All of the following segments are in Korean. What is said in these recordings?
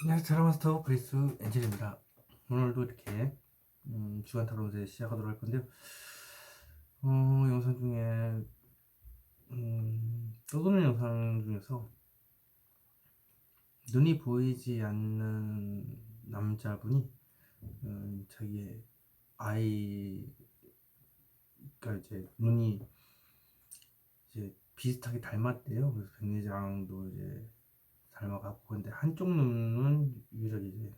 안녕하세요. 드라마스터 브리스 엔젤입니다. 오늘도 이렇게 주간 타로제 시작하도록 할 건데요. 영상 중에 떠도는 영상 중에서 눈이 보이지 않는 남자분이 자기의 아이가 이제 눈이 이제 비슷하게 닮았대요. 그래서 백내장도 이제 닮아갖고, 근데 한쪽 눈은 유일하게 이제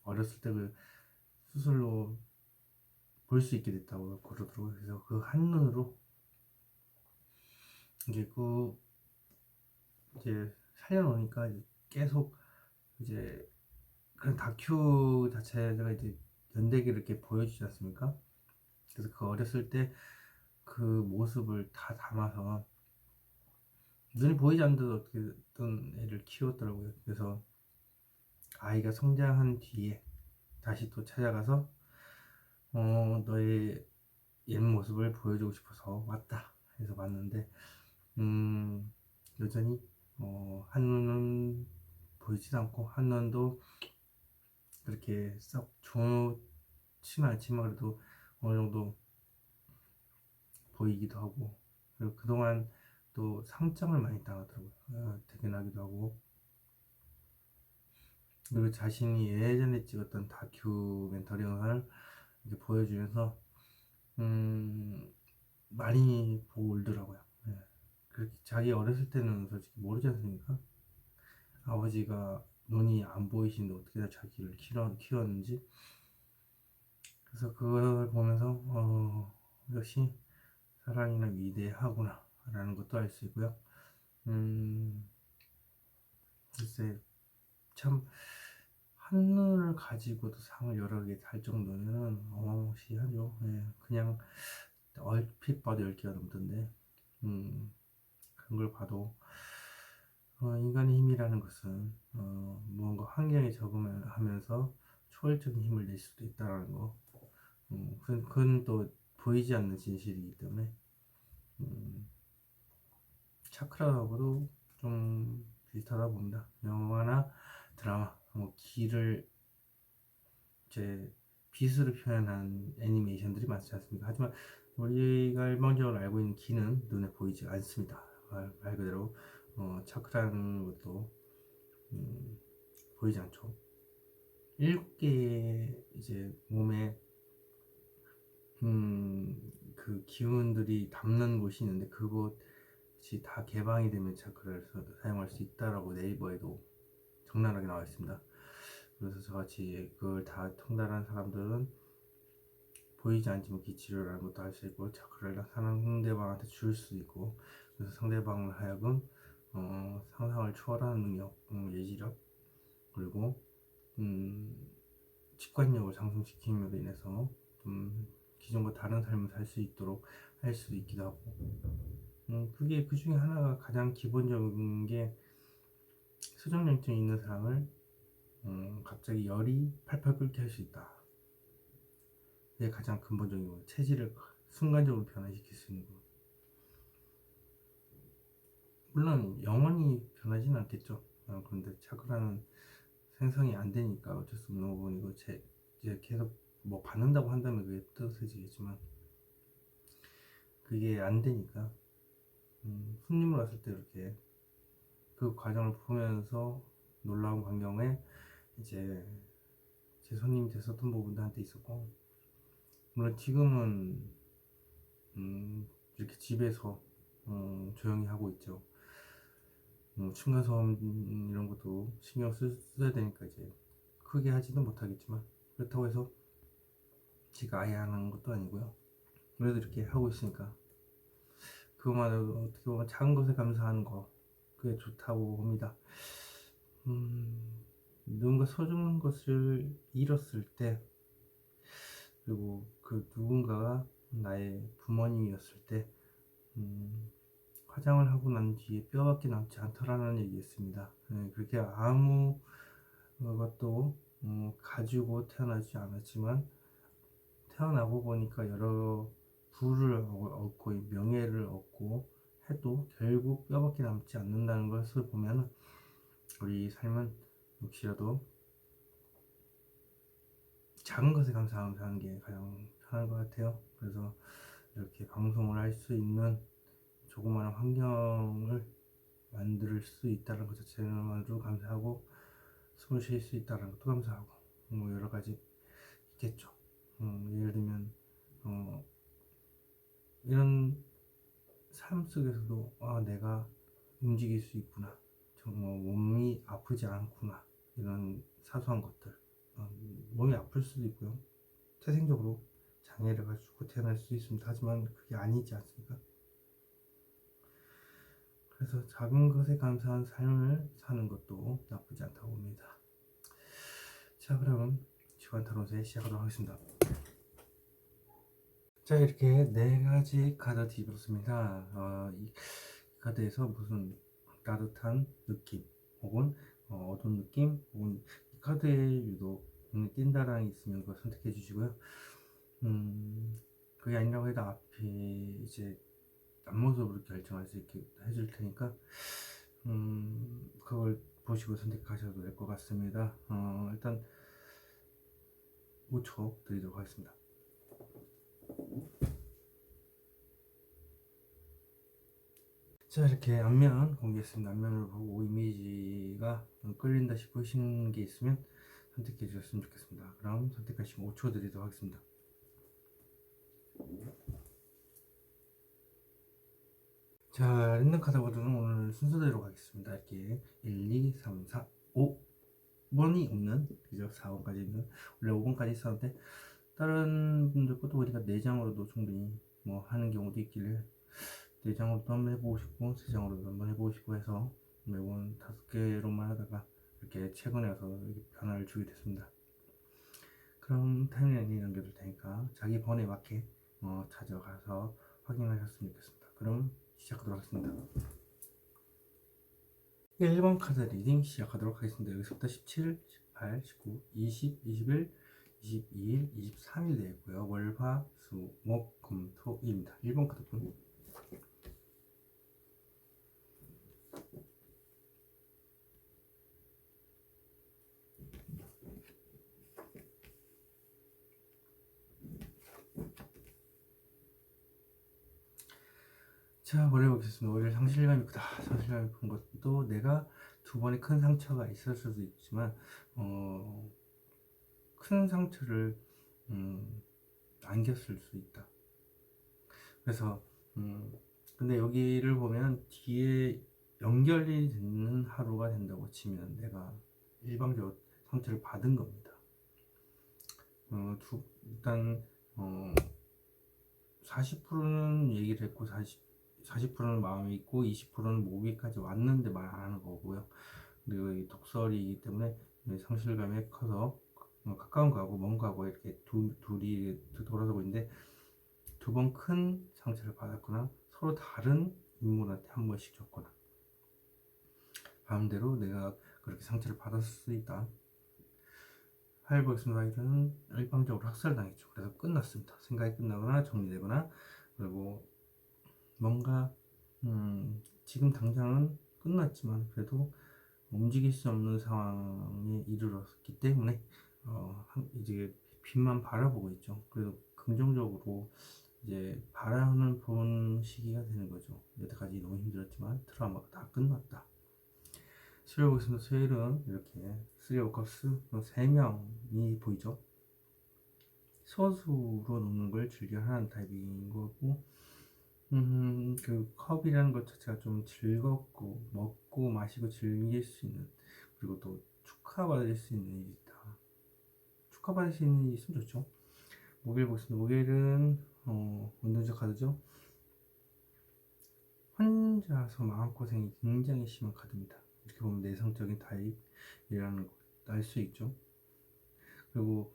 어렸을 때 그 수술로 볼 수 있게 됐다고 그러더라고요. 그래서 그 한눈으로 이제 살려놓으니까 이제 계속 이제 그런 다큐 자체가 이제 연대기를 이렇게 보여주지 않습니까? 그래서 그 어렸을 때 그 모습을 다 담아서 눈이 보이지 않는데도 어떤 애를 키웠더라고요. 그래서 아이가 성장한 뒤에 다시 또 찾아가서 너의 옛 모습을 보여주고 싶어서 왔다 해서 왔는데, 여전히 한눈은 보이지도 않고 한눈도 그렇게 썩 좋지는 않지만 그래도 어느 정도 보이기도 하고, 그리고 그동안 또 상장을 많이 따가더라고요. 대견하기도 하고. 그리고 자신이 예전에 찍었던 다큐멘터리 영상을 이렇게 보여주면서 많이 보고 울더라고요. 예. 그렇게 자기 어렸을 때는 솔직히 모르지 않습니까? 아버지가 눈이 안 보이시는데 어떻게 다 자기를 키웠는지. 그래서 그걸 보면서 역시 사랑이는 위대하구나 라는 것도 알 수 있고요. 글쎄, 참 한눈을 가지고도 상을 여러 개 달 정도면 어마무시하죠. 예, 그냥 얼핏 봐도 10개가 넘던데, 그런 걸 봐도 인간의 힘이라는 것은 무언가 환경에 적응하면서 초월적인 힘을 낼 수도 있다는 거. 그건 또 보이지 않는 진실이기 때문에 차크라하고도 좀 비슷하다 봅니다. 영화나 드라마, 뭐 길을 이제 빛으로 표현한 애니메이션들이 많지 않습니까? 하지만 우리가 일반적으로 알고 있는 기는 눈에 보이지 않습니다. 말 그대로 차크라는 것도 보이지 않죠. 7개의 이제 몸에 그 기운들이 담는 곳이 있는데, 그곳이 다 개방이 되면 차크라를 사용할 수 있다라고 네이버에도 적나라하게 나와 있습니다. 그래서 저같이 그걸 다 통달한 사람들은 보이지 않지만 기치료라는 것도 할 수 있고, 차크라를 상대방한테 줄 수 있고, 그래서 상대방을 하여금 상상을 초월하는 능력, 예지력, 그리고 직관력을 상승시킴으로 인해서 좀 기존과 다른 삶을 살 수 있도록 할 수 있기도 하고, 그게 그 중에 하나가 가장 기본적인 게, 수족냉증이 있는 사람을 갑자기 열이 팔팔 끓게 할 수 있다. 그게 가장 근본적인 거예요. 체질을 순간적으로 변화시킬 수 있는 거. 물론 영원히 변하지는 않겠죠. 그런데 차크라는 생성이 안 되니까 어쩔 수 없는 부분이고, 이제 계속 뭐 받는다고 한다면 그게 뜨뜻해지겠지만, 그게 안 되니까 손님을 왔을 때 이렇게 그 과정을 보면서 놀라운 광경에 이제 제 손님이 됐었던 부분도 한때 있었고, 물론 지금은 이렇게 집에서 조용히 하고 있죠. 층간소음 이런 것도 신경 써야 되니까 이제 크게 하지는 못하겠지만, 그렇다고 해서 제가 아예 안 하는 것도 아니고요. 그래도 이렇게 하고 있으니까 그것만으로 어떻게 보면 작은 것에 감사하는 거, 그게 좋다고 봅니다. 누군가 소중한 것을 잃었을 때, 그리고 그 누군가가 나의 부모님이었을 때, 화장을 하고 난 뒤에 뼈밖에 남지 않더라는 얘기였습니다. 그렇게 아무 것도 가지고 태어나지 않았지만, 태어나고 보니까 여러 부를 얻고 명예를 얻고 해도 결국 뼈밖에 남지 않는다는 것을 보면, 우리 삶은 혹시라도 작은 것에 감사하면서 하는 게 가장 편한 것 같아요. 그래서 이렇게 방송을 할 수 있는 조그마한 환경을 만들 수 있다는 것 자체만으로 감사하고, 숨을 쉴 수 있다는 것도 감사하고, 뭐 여러 가지 있겠죠. 예를 들면 이런 삶 속에서도 내가 움직일 수 있구나, 정말 몸이 아프지 않구나, 이런 사소한 것들. 몸이 아플 수도 있고요, 태생적으로 장애를 가지고 태어날 수 있습니다. 하지만 그게 아니지 않습니까? 그래서 작은 것에 감사한 삶을 사는 것도 나쁘지 않다고 봅니다. 자, 그럼 주간 타로제 시작하도록 하겠습니다. 자, 이렇게 네 가지 카드 뒤집었습니다. 이 카드에서 무슨 따뜻한 느낌, 혹은 어두운 느낌, 혹은 이 카드에 유독 눈에 띈다랑이 있으면 그걸 선택해 주시고요. 그게 아니라고 해도 앞에 이제 앞모습으로 결정할 수 있게 해줄 테니까 그걸 보시고 선택하셔도 될 것 같습니다. 일단 5초 드리도록 하겠습니다. 자, 이렇게 앞면 공개했습니다. 앞면을 보고 이미지가 끌린다 싶으신 게 있으면 선택해 주셨으면 좋겠습니다. 그럼 선택하시면 5초 드리도록 하겠습니다. 자, 랜덤 카드 보드는 오늘 순서대로 가겠습니다. 이렇게 1, 2, 3, 4, 5번이 없는, 그죠? 4번까지 있는, 원래 5번까지 있었는데 다른 분들 것도 보니까 4장으로도 충분히 뭐 하는 경우도 있길래 4장으로도 한번 해보고 싶고 3장으로도 한번 해보고 싶고 해서 매번 5개로만 하다가 이렇게 최근에 와서 이렇게 변화를 주게 됐습니다. 그럼 타임라인에 남겨둘 테니까 자기 번에 맞게 찾아가서 확인하셨으면 좋겠습니다. 그럼 시작하도록 하겠습니다. 1번 카드 리딩 시작하도록 하겠습니다. 여기서부터 17, 18, 19, 20, 21, 22일, 23일 되고요. 월, 화, 수, 목, 금, 토, 일입니다. 1번 카드분. 자, 머리 보겠습니다. 오히려 상실감이 크다. 상실감이 큰 것도 내가 두 번의 큰 상처가 있을 수도 있지만 큰 상처를 안겼을 수 있다. 그래서 근데 여기를 보면 뒤에 연결이 되는 하루가 된다고 치면 내가 일방적으로 상처를 받은 겁니다. 일단 40%는 얘기를 했고 40%는 마음에 있고 20%는 목에까지 왔는데 말 안 하는 거고요. 그리고 이 독설이기 때문에 상실감이 커서 가까운 거하고 먼 거하고 이렇게 둘이 돌아서고 있는데, 두 번 큰 상처를 받았거나 서로 다른 인물한테 한 번씩 줬거나 마음대로 내가 그렇게 상처를 받았을 수 있다. 하이버스마일은 일방적으로 학살당했죠. 그래서 끝났습니다. 생각이 끝나거나 정리되거나, 그리고 뭔가 지금 당장은 끝났지만 그래도 움직일 수 없는 상황에 이르렀기 때문에 이제 빛만 바라보고 있죠. 그래도 긍정적으로 이제 바라는 본 시기가 되는 거죠. 여태까지 너무 힘들었지만 트라우마가 다 끝났다. 수요일 보겠습니다. 수요일은 이렇게 3 of Cups 3명이 보이죠. 소수로 노는 걸 즐겨 하는 타입인 거고, 그 컵이라는 것 자체가 좀 즐겁고 먹고 마시고 즐길 수 있는, 그리고 또 축하받을 수 있는 일이다. 축하받을 수 있는 일이 있으면 좋죠. 목요일 보겠습니다. 목요일은 운동적 카드죠. 혼자서 마음고생이 굉장히 심한 카드입니다. 이렇게 보면 내성적인 타입이라는 걸 알 수 있죠. 그리고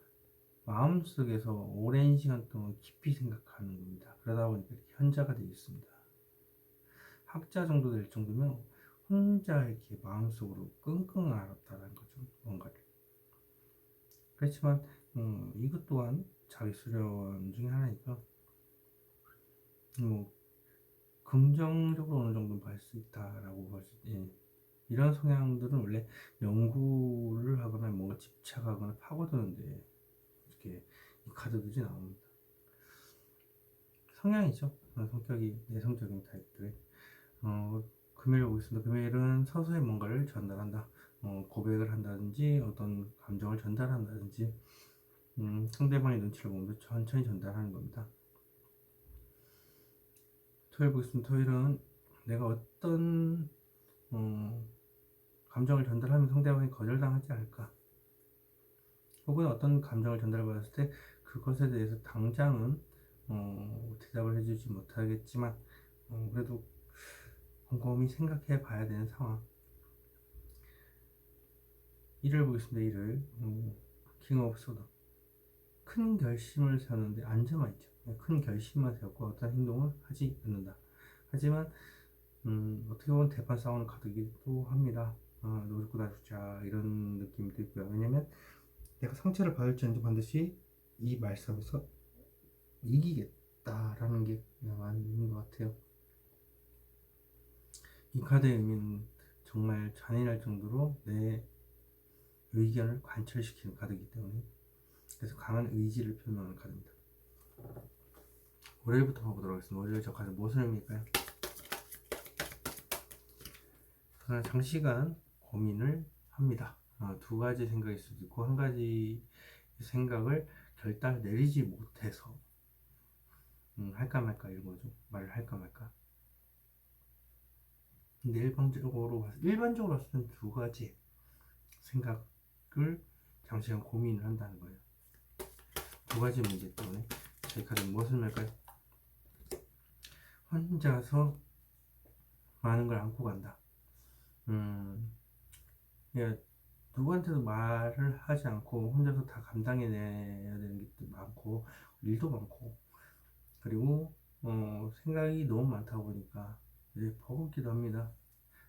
마음속에서 오랜 시간 동안 깊이 생각하는 겁니다. 그러다 보니까 이렇게 현자가 되어 있습니다. 학자 정도 될 정도면 혼자 이렇게 마음속으로 끙끙 앓았다는 거죠. 뭔가를. 그렇지만 이것 또한 자기 수련 중에 하나니까 뭐 긍정적으로 어느 정도 볼 수 있다라고 볼 수, 이런 성향들은 원래 연구를 집착하거나 파고드는데 이렇게 이 카드들이 나옵니다. 성향이죠. 성격이 내성적인 타입들. 금요일 보겠습니다. 금요일은 서서히 뭔가를 전달한다. 고백을 한다든지 어떤 감정을 전달한다든지 상대방의 눈치를 보면서 천천히 전달하는 겁니다. 토요일 보겠습니다. 토요일은 내가 어떤 감정을 전달하면 상대방이 거절당하지 않을까, 혹은 어떤 감정을 전달받았을 때 그것에 대해서 당장은 대답을 해주지 못하겠지만 그래도 곰곰이 생각해 봐야 되는 상황. 일을 보겠습니다. 일을 킹 오브 소드, 큰 결심을 세웠는데 앉아만 있죠. 큰 결심만 세웠고 어떤 행동을 하지 않는다. 하지만 어떻게 보면 대판 싸우는 카드이기도 합니다. 너 죽고 나 죽자 이런 느낌도 있고요. 왜냐면 내가 상처를 받을지언정 반드시 이 말싸움에서 이기겠다라는 게 맞는 것 같아요. 이 카드의 의미는 정말 잔인할 정도로 내 의견을 관철시키는 카드이기 때문에, 그래서 강한 의지를 표명하는 카드입니다. 월요일부터 봐보도록 하겠습니다. 월요일 저 카드 무엇을 의미할까요? 장시간 고민을 합니다. 두 가지 생각일 수도 있고 한 가지 생각을 결단을 내리지 못해서 할까 말까 이런 거죠. 말을 할까 말까. 근데 일반적으로 봤을 땐 두 가지 생각을 장시간 고민을 한다는 거예요. 두 가지 문제 때문에 저희 카드는 무엇을 말까요? 혼자서 많은 걸 안고 간다. 예, 누구한테도 말을 하지 않고 혼자서 다 감당해내야 되는 게 많고 일도 많고, 그리고 생각이 너무 많다 보니까 이제 버겁기도 합니다.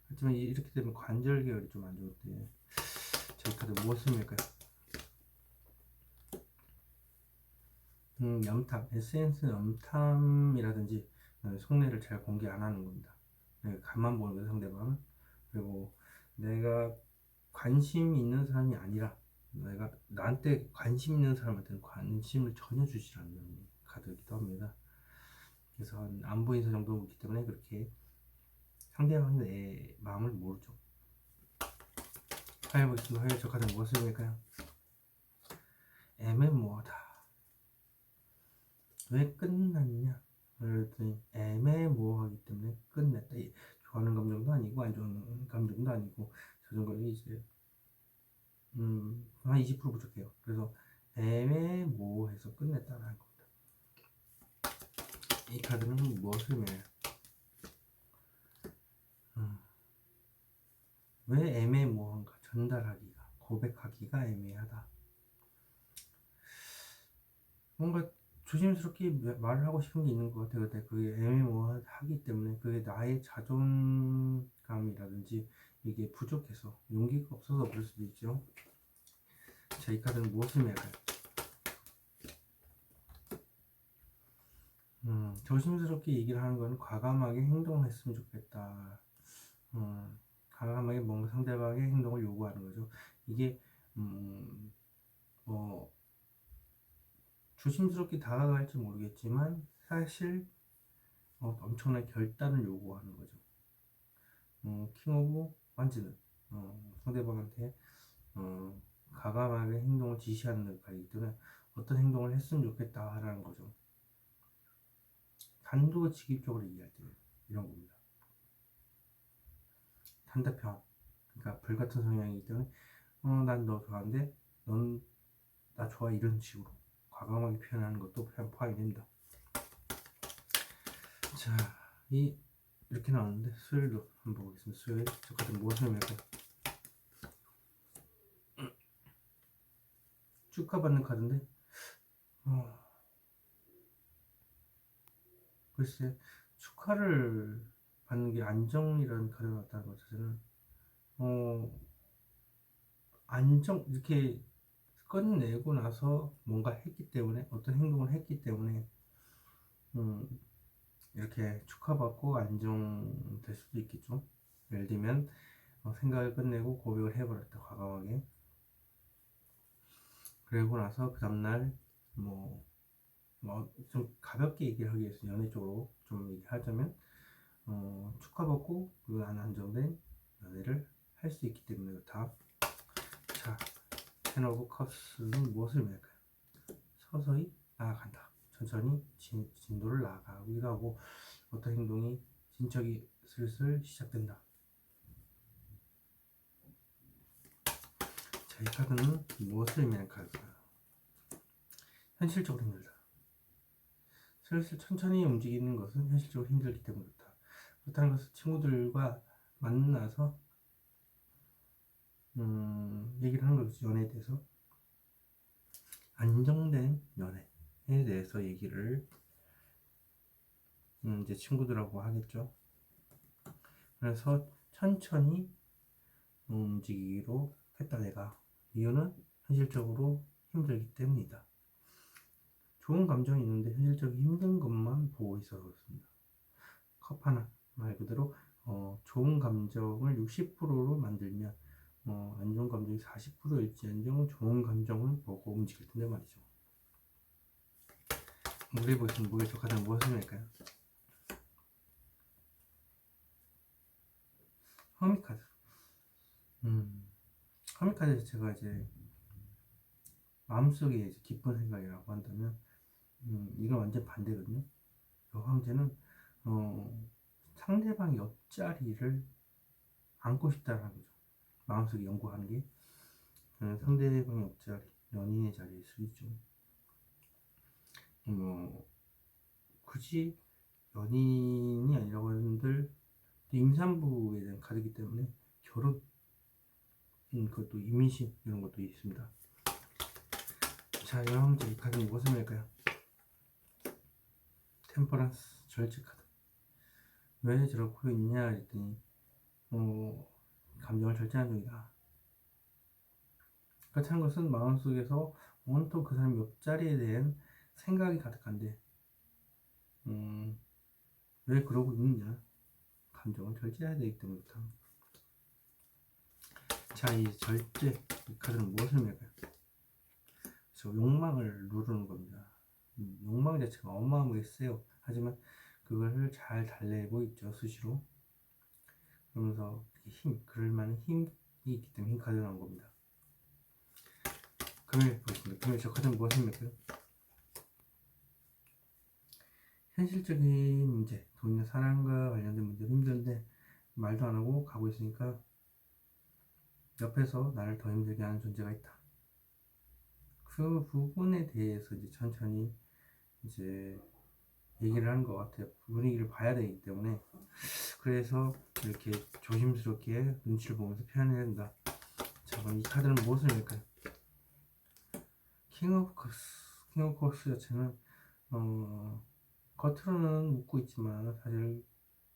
하지만 이렇게 되면 관절 계열이 좀 안 좋을 때 저희 카드 무엇을 할까요? 염탐, SNS 염탐이라든지 속내를 잘 공개 안 하는 겁니다. 간만 보는 거예요, 상대방은. 그리고 내가 관심 있는 사람이 아니라 내가 나한테 관심 있는 사람한테는 관심을 전혀 주지 않는 카드이기도 합니다. 그래서 안보 인사 정도이기 때문에 그렇게 상대방이 내 마음을 모르죠. 화요일 보겠습니다. 화요일 저 카드는 무엇을 의미할까요? 애매모호하다. 왜 끝났냐? 그랬더니 애매모호하기 때문에 끝냈다. 좋아하는 감정도 아니고 안 좋아하는 감정도 아니고 자존감이 이제 한 20% 부족해요. 그래서 애매모호해서 끝냈다라는 겁니다. 이 카드는 무엇을 의미해요? 왜 애매모호한가? 전달하기가, 고백하기가 애매하다. 뭔가 조심스럽게 말을 하고 싶은 게 있는 것 같아요. 근데 그게 애매모호하기 때문에 그게 나의 자존감이라든지 이게 부족해서 용기가 없어서 그럴 수도 있죠. 자, 이 카드는 무엇을 의미할까요? 조심스럽게 얘기를 하는 건 과감하게 행동했으면 좋겠다. 과감하게 뭔가 상대방의 행동을 요구하는 거죠. 이게 조심스럽게 다가갈지 모르겠지만 사실 엄청난 결단을 요구하는 거죠. 킹 오브 완즈는 상대방한테 과감하게 행동을 지시하는 역할이기 때문에 어떤 행동을 했으면 좋겠다라는 거죠. 단도직입적으로 얘기할 때 이런 겁니다. 단답형, 그러니까 불같은 성향이기 때문에 난 너 좋아하는데 넌 나 좋아, 이런 식으로 과감하게 표현하는 것도 포함이 됩니다. 자, 이렇게 나왔는데 수요일도 한번 보겠습니다. 수요일 저 같은 무엇을 의미할까요? 축하받는 카드인데 글쎄, 축하를 받는 게 안정이라는 카드가 나타나는 것 자체는 안정, 이렇게 끝내고 나서 뭔가 했기 때문에, 어떤 행동을 했기 때문에 이렇게 축하받고 안정될 수도 있겠죠. 예를 들면 생각을 끝내고 고백을 해버렸다, 과감하게. 그리고 나서 그 다음날 뭐 좀 가볍게 얘기를 하기 위해서 연애 쪽으로 좀 얘기하자면 축하받고 그리고 안정된 연애를 할 수 있기 때문에 그렇다. 자, 텐 오브 컵스는 무엇을 의미할까요? 서서히 나아간다. 천천히 진도를 나아가기도 하고 어떤 행동이 진척이 슬슬 시작된다. 자, 이 카드는 무엇을 의미하는 카드일까요? 현실적으로 힘들다. 슬슬 천천히 움직이는 것은 현실적으로 힘들기 때문에 그렇다. 그렇다는 것은 친구들과 만나서 얘기를 하는 거죠. 연애에 대해서. 안정된 연애에 대해서 얘기를 이제 친구들하고 하겠죠. 그래서 천천히 움직이기로 했다 내가. 이유는 현실적으로 힘들기 때문이다. 좋은 감정이 있는데 현실적으로 힘든 것만 보고 있어서 그렇습니다. 컵 하나 말 그대로 좋은 감정을 60%로 만들면 안 좋은 감정이 40%일지언정 좋은 감정을 보고 움직일 텐데 말이죠. 물에 보시면 물에 적하다는 무엇을 할까요? 허미카드. 허미카드 자체가 이제 마음속에 이제 기쁜 생각이라고 한다면 이건 완전 반대거든요. 이 황제는 상대방의 옆자리를 안고 싶다라는 거죠. 마음속에 연구하는 게 상대방의 옆자리, 연인의 자리일 수 있죠. 굳이 연인이 아니라고 하는들 임산부에 대한 카드이기 때문에 결혼, 그것도 임신 이런 것도 있습니다. 자, 여러분들 이 카드는 무엇을 할까요? 템퍼런스, 절제 카드. 왜 저러고 있냐 했더니 감정을 절제하는 중이다. 그렇다는 것은 마음속에서 온통 그 사람 옆자리에 대한 생각이 가득한데 왜 그러고 있느냐, 감정을 절제해야 되기 때문이다. 자, 이 절제 이 카드는 무엇을 의미할까요? 욕망을 누르는 겁니다. 욕망 자체가 어마어마하게 세요. 하지만 그걸 잘 달래고 있죠, 수시로. 그러면서 그럴 만한 힘이 있기 때문에 힘 카드 나온 겁니다. 금일 보겠습니다. 금일 저 카드는 무엇을 의미할까요? 현실적인 문제, 돈이나 사랑과 관련된 문제도 힘든데 말도 안 하고 가고 있으니까 옆에서 나를 더 힘들게 하는 존재가 있다. 그 부분에 대해서 이제 천천히 이제 얘기를 하는 것 같아요. 분위기를 봐야 되기 때문에. 그래서 이렇게 조심스럽게 눈치를 보면서 표현해야 된다. 자, 그럼 이 카드는 무엇을 할까요? 킹 오브 컵스 자체는 겉으로는 웃고 있지만 사실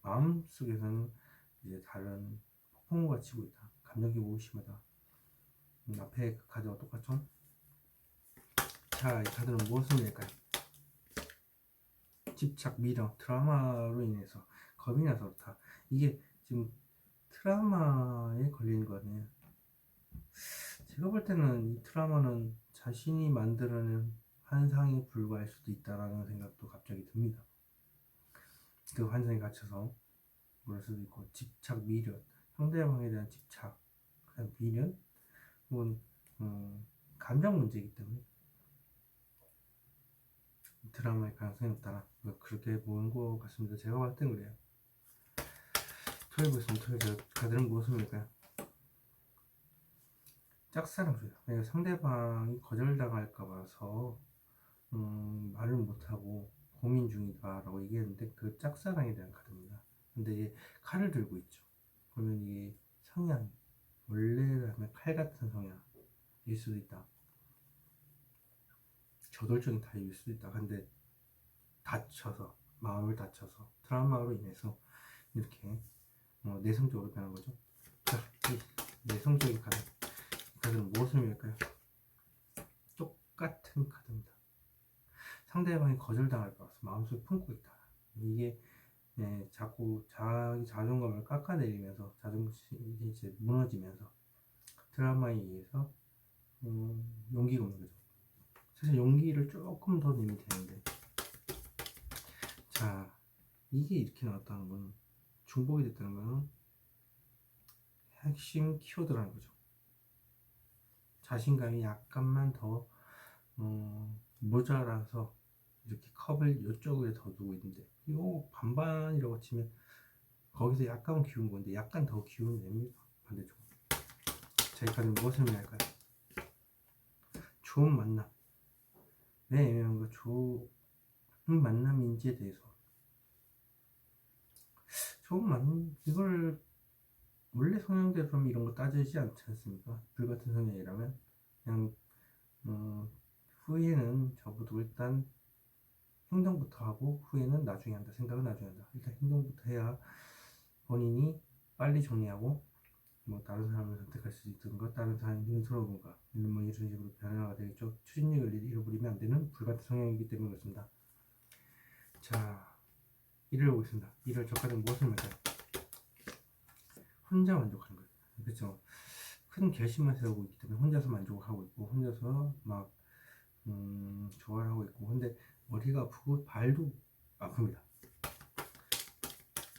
마음속에서는 이제 다른 폭풍우가 치고 있다. 감정이 무심하다. 앞에 그 카드와 똑같죠? 자, 이 카드는 무엇을 낼까요? 집착, 미련, 트라우마로 인해서 겁이 나서 그렇다. 이게 지금 트라우마에 걸린 거네요. 제가 볼 때는 이 트라우마는 자신이 만들어낸 환상에 불과할 수도 있다라는 생각도 갑자기 듭니다. 그 환상에 갇혀서 그럴 수도 있고, 집착, 미련, 상대방에 대한 집착, 그냥 미련, 혹은 감정 문제이기 때문에 드라마의 가능성이 없다. 그렇게 보는 것 같습니다. 제가 봤을 땐 그래요. 토요일 보시면 토요일 카드는 무엇을 할까요? 짝사랑줘요. 내가 상대방이 거절당할까 봐서 말을 못하고 고민 중이다라고 얘기했는데 그 짝사랑에 대한 카드입니다. 근데 이게 칼을 들고 있죠. 그러면 이게 성향, 원래라면 칼 같은 성향일 수도 있다. 저돌적인 타입일 수도 있다. 근데 다쳐서, 마음을 다쳐서 트라우마로 인해서 이렇게 내성적으로 변한 거죠. 자, 이 내성적인 카드, 이 카드는 무엇을 의미할까요? 똑같은 카드입니다. 상대방이 거절당할까 봐서 마음속에 품고 있다. 이게 자꾸 자기 자존감을 깎아내리면서 자존심이 이제 무너지면서 트라우마에 의해서 용기가 없는 거죠. 그래서 용기를 조금 더 내면 되는데, 자, 이게 이렇게 나왔다는 건, 중복이 됐다는 건 핵심 키워드라는 거죠. 자신감이 약간만 더 모자라서 이렇게 컵을 이쪽에 더 두고 있는데, 이거 반반이라고 치면 거기서 약간 기운 건데 약간 더 기운이 됩니다. 반대쪽으로. 자, 여기까지 무엇을 의미할까요? 좋은 만남. 왜 애매한가? 좋은 만남인지에 대해서. 좋은 만남, 이걸 원래 성향대로 이런 거 따지지 않지 않습니까? 불같은 성향이라면 그냥 후회는 접어두고 일단 행동부터 하고 후회는 나중에 한다. 생각은 나중에 한다. 일단 행동부터 해야 본인이 빨리 정리하고 뭐 다른 사람을 선택할 수 있던 것, 다른 사람이 능스러운 것, 뭐 이런 식으로 변화가 되겠죠. 추진력을 잃어버리면 안 되는 불같은 성향이기 때문에 그렇습니다. 자, 일을 보겠습니다. 일을 적하는 무엇을 말까요? 혼자 만족하는 거예요. 그렇죠. 큰 결심만 세우고 있기 때문에 혼자서 만족을 하고 있고, 혼자서 막 좋아를 하고 있고, 근데 머리가 아프고 발도 아픕니다.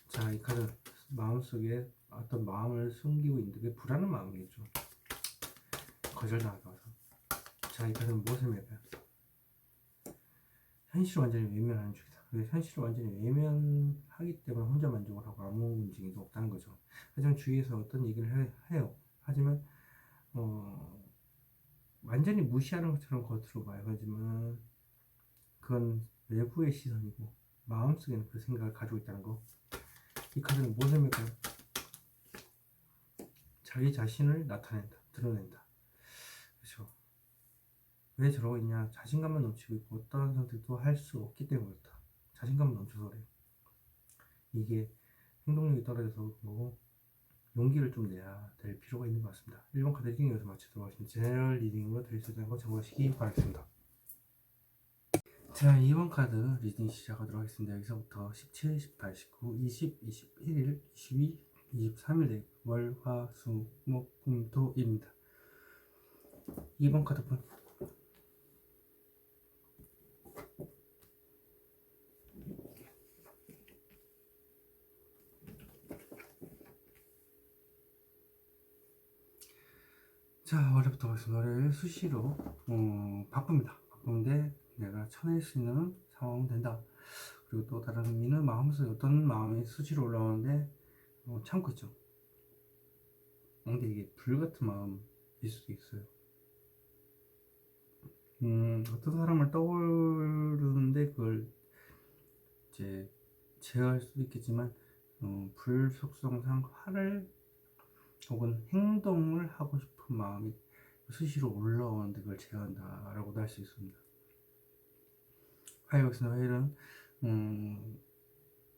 자, 이 카드 마음속에 어떤 마음을 숨기고 있는데 그게 불안한 마음이겠죠. 거절당할까 봐서. 자, 이 카드는 무엇을 말까요? 현실을 완전히 외면하는 쪽이다. 현실을 완전히 외면하기 때문에 혼자 만족을 하고 아무 움직임도 없다는 거죠. 하지만 주위에서 어떤 얘기를 해요. 하지만 완전히 무시하는 것처럼 겉으로 봐요. 하지만 그건 외부의 시선이고 마음속에는 그 생각을 가지고 있다는 거. 이 카드는 무엇을 말까요? 자기 자신을 나타낸다, 드러낸다. 그렇죠. 왜 저러고 있냐? 자신감만 넘치고 있고 어떠한 선택도 할 수 없기 때문에 그렇다. 자신감만 넘쳐서 그래요. 이게 행동력이 떨어져서 그러고 용기를 좀 내야 될 필요가 있는 것 같습니다. 1번 카드 리딩 여기서 마치도록 하겠습니다. 제너럴 리딩으로 드리는 거 참고하시기 바라겠습니다. 자, 2번 카드 리딩 시작하도록 하겠습니다. 여기서부터 17, 18, 19, 20, 21일, 22, 23일 월, 화, 수, 목, 금, 토입니다. 2번 카드분. 자, 월요일부터 보겠습니다. 월요일 수시로 바쁩니다. 바쁜데 내가 쳐낼 수 있는 상황은 된다. 그리고 또 다른 의미는 마음속에 어떤 마음이 수시로 올라오는데 참고 있죠. 근데 이게 불같은 마음일 수도 있어요. 어떤 사람을 떠오르는데 그걸 이제 제어할 수도 있겠지만 불 속성상 화를 혹은 행동을 하고 싶은 마음이 수시로 올라오는데 그걸 제어한다 라고도 할 수 있습니다. 화요일은 화요일은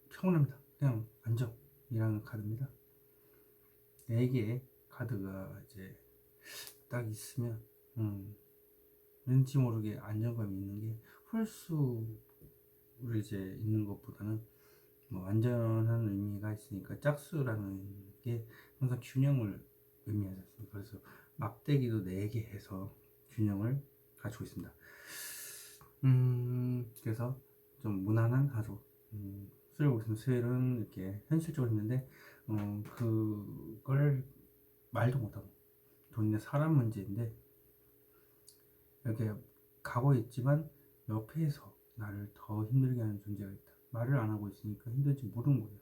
평온합니다. 그냥 안정이라는 카드입니다. 4개의 카드가 이제 딱 있으면 왠지 모르게 안정감이 있는 게 홀수를 이제 있는 것보다는 뭐 안전한 의미가 있으니까 짝수라는 게 항상 균형을 의미하지 않습니까? 그래서 막대기도 4개 해서 균형을 갖추고 있습니다. 그래서 좀 무난한 하루 수요일 보겠습니다. 수요일은 이렇게 현실적으로 했는데 그걸 말도 못하고 돈이나 사람 문제인데 이렇게 가고 있지만 옆에서 나를 더 힘들게 하는 존재가 있다. 말을 안 하고 있으니까 힘든지 모르는 거예요.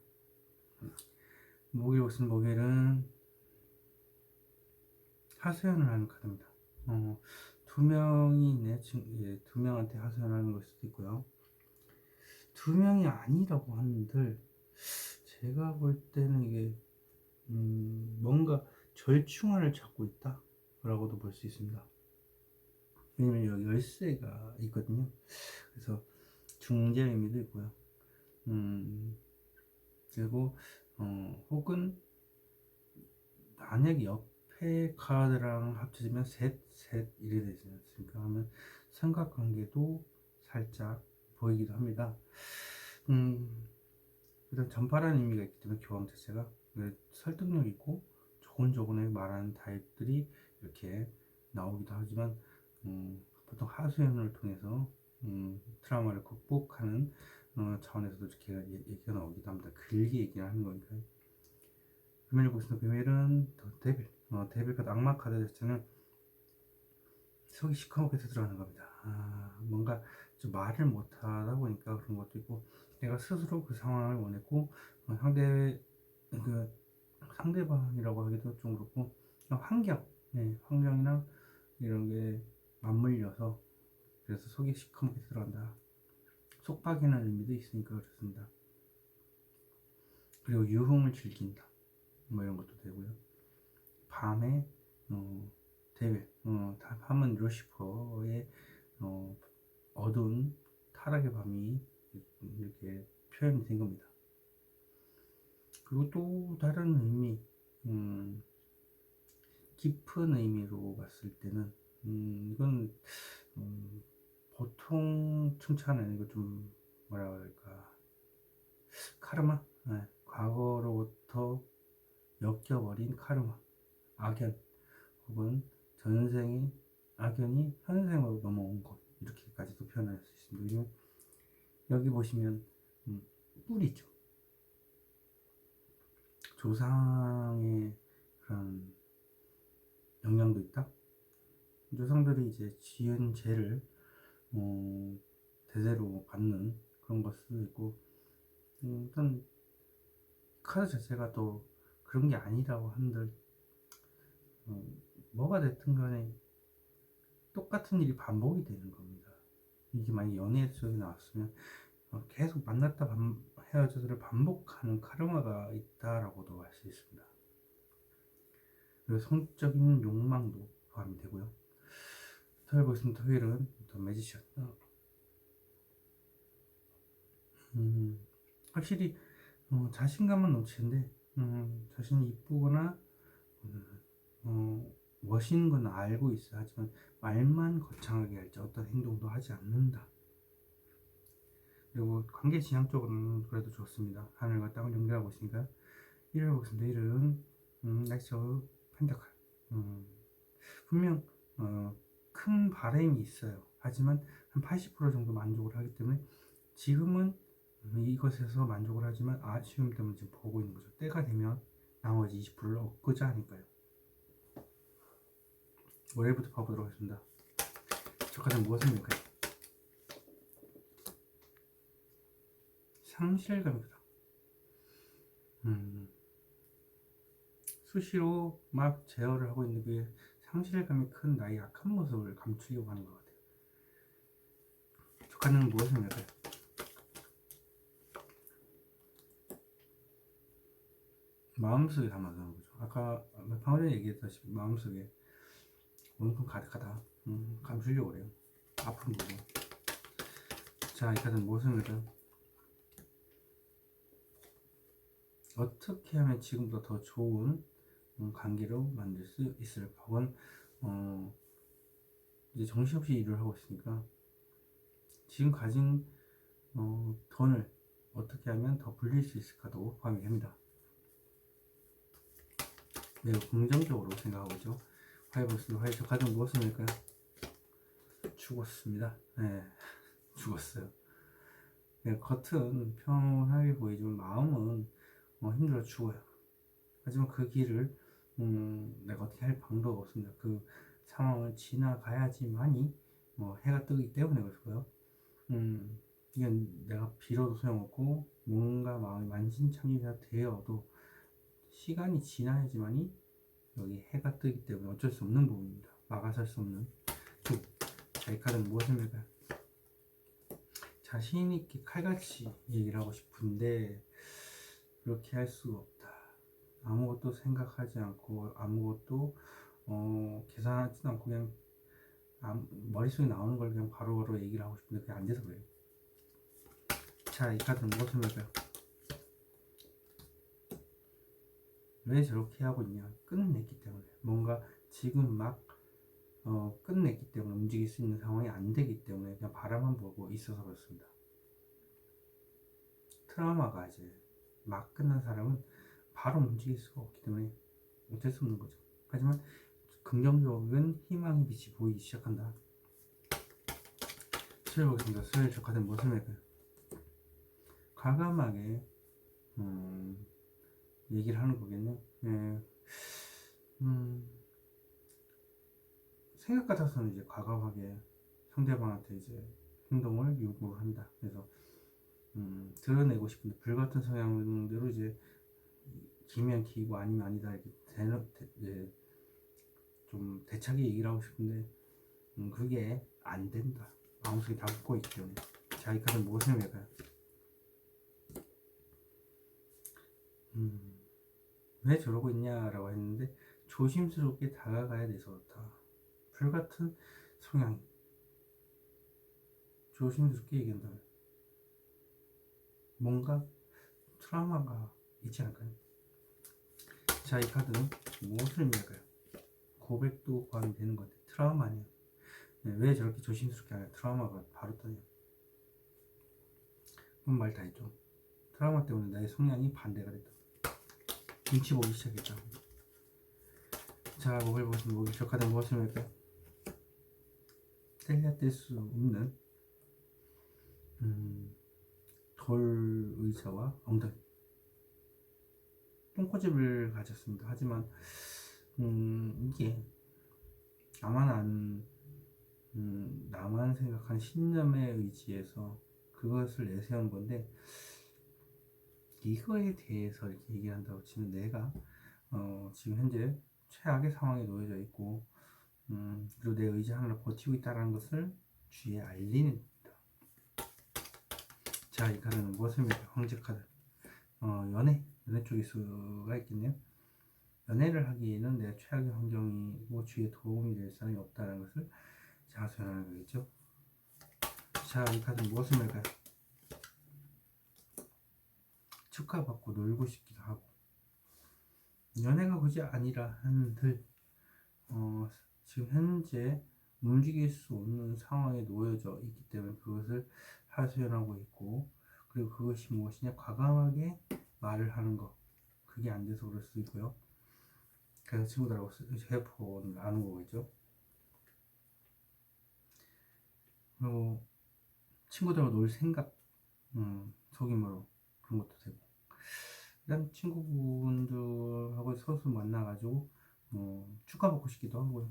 목요일 보겠습니다. 목요일은 하소연을 하는 카드입니다. 두 명이 두 명한테 하소연을 하는 걸 수도 있고요. 두 명이 아니라고 하는들 제가 볼 때는 이게 뭔가 절충안을 찾고 있다 라고도 볼 수 있습니다. 왜냐면 여기 열쇠가 있거든요. 그래서 중재 의미도 있고요. 그리고 혹은 만약에 옆에 카드랑 합쳐지면 셋 이래 되지 않습니까? 하면 삼각관계도 살짝 보이기도 합니다. 일단 전파라는 의미가 있기 때문에 교황 자체가 설득력 있고 조곤조곤하게 말하는 타입들이 이렇게 나오기도 하지만 보통 하소연을 통해서 트라우마를 극복하는 차원에서도 이렇게 얘기가 나오기도 합니다. 길게 얘기를 하는 거니까. 금요일 보시는 금요일은 더 데빌, 데빌 카드, 악마 카드 자체는 속이 시커멓게 들어가는 겁니다. 뭔가 좀 말을 못하다 보니까 그런 것도 있고, 내가 스스로 그 상황을 원했고, 그 상대방이라고 하기도 좀 그렇고, 환경이나 이런 게 맞물려서 그래서 속이 시커멓게 들어간다. 속박이라는 의미도 있으니까 그렇습니다. 그리고 유흥을 즐긴다. 뭐 이런 것도 되고요. 밤에 데빌, 밤은 루시퍼의 어두운 타락의 밤이 이렇게 표현이 된 겁니다. 그리고 또 다른 의미, 깊은 의미로 봤을 때는 이건 보통 칭찬은 아니고 좀 뭐라 그럴까, 카르마, 과거로부터 엮여버린 카르마, 악연, 혹은 전생의 악연이 현생으로 넘어온 것, 이렇게까지도 표현할 수 있습니다. 그리고 여기 보시면 뿔이죠. 조상의 그런 영향도 있다. 조상들이 이제 지은 죄를 대대로 받는 그런 걸 수도 있고, 일단 카드 자체가 또 그런 게 아니라고 한들 뭐가 됐든 간에 똑같은 일이 반복이 되는 겁니다. 이게 만약 연애 쪽에 나왔으면 계속 만났다 헤어져서를 반복하는 카르마가 있다라고도 할 수 있습니다. 그리고 성적인 욕망도 포함이 되고요. 토요일 보겠습니다. 토요일은 더 매지션. 확실히 자신감은 넘치는데 자신이 이쁘거나 멋있는 건 알고 있어. 하지만 말만 거창하게 할지 어떤 행동도 하지 않는다. 그리고 관계 지향적으로는 그래도 좋습니다. 하늘과 땅을 연결하고 있으니까. 1을 보겠습니다. 1은 나이스 펜타클. 분명 큰 바람이 있어요. 하지만 한 80% 정도 만족을 하기 때문에 지금은 이것에서 만족을 하지만 아쉬움 때문에 지금 보고 있는 거죠. 때가 되면 나머지 20%를 얻고자 하니까요. 월요일부터 봐보도록 하겠습니다. 저 카드 무엇입니까? 상실감이다. 수시로 막 제어를 하고 있는 게 상실감이 큰 나의 약한 모습을 감추려고 하는 것 같아요. 저 카드는 무엇입니까? 마음속에 담아두는 거죠. 아까 방금 전에 얘기했다시피 마음속에 원통 가득하다. 감추려고 그래요. 아픈 부분. 자, 이 카드는 무엇입니까? 어떻게 하면 지금보다 더 좋은 관계로 만들 수 있을까? 혹은 이제 정신없이 일을 하고 있으니까 지금 가진 돈을 어떻게 하면 더 불릴 수 있을까도 포함이 됩니다. 매우 긍정적으로 생각하고 있죠. 화해보습니다. 화해, 저 가장 무엇입니까? 죽었습니다. 네, 죽었어요. 네, 겉은 평온하게 보이지만 마음은 힘들어 죽어요. 하지만 그 길을 내가 어떻게 할 방법 없습니다. 그 상황을 지나가야지만이 해가 뜨기 때문에 그렇고요. 이건 내가 빌어도 소용없고 뭔가 마음이 만신창이가 되어도 시간이 지나야지만이 여기 해가 뜨기 때문에 어쩔 수 없는 부분입니다. 막아설 수 없는. 자, 이 카드는 무엇입니까? 자신 있게 칼같이 얘기를 하고 싶은데 그렇게 할 수가 없다. 아무것도 생각하지 않고 아무것도 계산하지도 않고 그냥 머릿속에 나오는 걸 그냥 바로바로 얘기를 하고 싶은데 그게 안 돼서 그래요. 자, 이 카드는 무엇입니까? 왜 저렇게 하고 있냐? 끝냈기 때문에. 뭔가 지금 막 끝냈기 때문에 움직일 수 있는 상황이 안 되기 때문에 그냥 바라만 보고 있어서 그렇습니다. 트라우마가 이제 막 끝난 사람은 바로 움직일 수가 없기 때문에 어쩔 수 없는 거죠. 하지만 긍정적인 희망의 빛이 보이기 시작한다. 수요일 보겠습니다. 수요일 저 카드는 무슨 맥을 과감하게 얘기를 하는 거겠네요. 예. 생각 같아서는 이제 과감하게 상대방한테 이제 행동을 요구한다. 그래서 드러내고 싶은데 불같은 성향대로 이제 기면 기고 아니면 아니다 이렇게 이제 좀 대차게 얘기를 하고 싶은데 그게 안 된다. 마음속에 다 묻고 있기 때문에. 자, 이 카드는 무엇을 맥까요? 왜 저러고 있냐라고 했는데 조심스럽게 다가가야 돼서 그렇다. 불같은 성향 조심스럽게 얘기한다면 뭔가 트라우마가 있지 않을까요? 자, 이 카드는 무엇을 의미할까요? 고백도 포함되는 건데 트라우마네요. 네, 왜 저렇게 조심스럽게 하냐? 트라우마가 바로 떠요. 그런 말 다 했죠. 트라우마 때문에 나의 성향이 반대가 됐다. 눈치 보기 시작했다. 자, 목을 보시면 목이 저 카드 무엇을 의미할까요? 뗄 수 없는 돌 의자와 엉덩이 똥꼬집을 가졌습니다. 하지만 이게 나만 생각한 신념에 의지해서 그것을 내세운 건데 이거에 대해서 이렇게 얘기한다고 치면 내가 지금 현재 최악의 상황에 놓여져 있고 그리고 내 의지 하나로 버티고 있다는 것을 주위에 알리는 겁니다. 자, 이 카드는 무엇을 말해요? 황제 카드. 연애 쪽일 수가 있겠네요. 연애를 하기에는 내 최악의 환경이고 주위에 도움이 될 사람이 없다는 것을 자수하는 거겠죠. 자, 이 카드는 무엇을 말까요? 축하받고 놀고 싶기도 하고 연애가 굳이 아니라 한들 지금 현재 움직일 수 없는 상황에 놓여져 있기 때문에 그것을 하소연하고 있고 그리고 그것이 무엇이냐 과감하게 말을 하는 것 그게 안 돼서 그럴 수도 있고요. 그래서 친구들하고 해폰을 나눈 거겠죠. 그리고 친구들하고 놀 생각 속임으로 그런 것도 되고 그다음 친구분들하고 서서 만나가지고 축하받고 싶기도 하고요.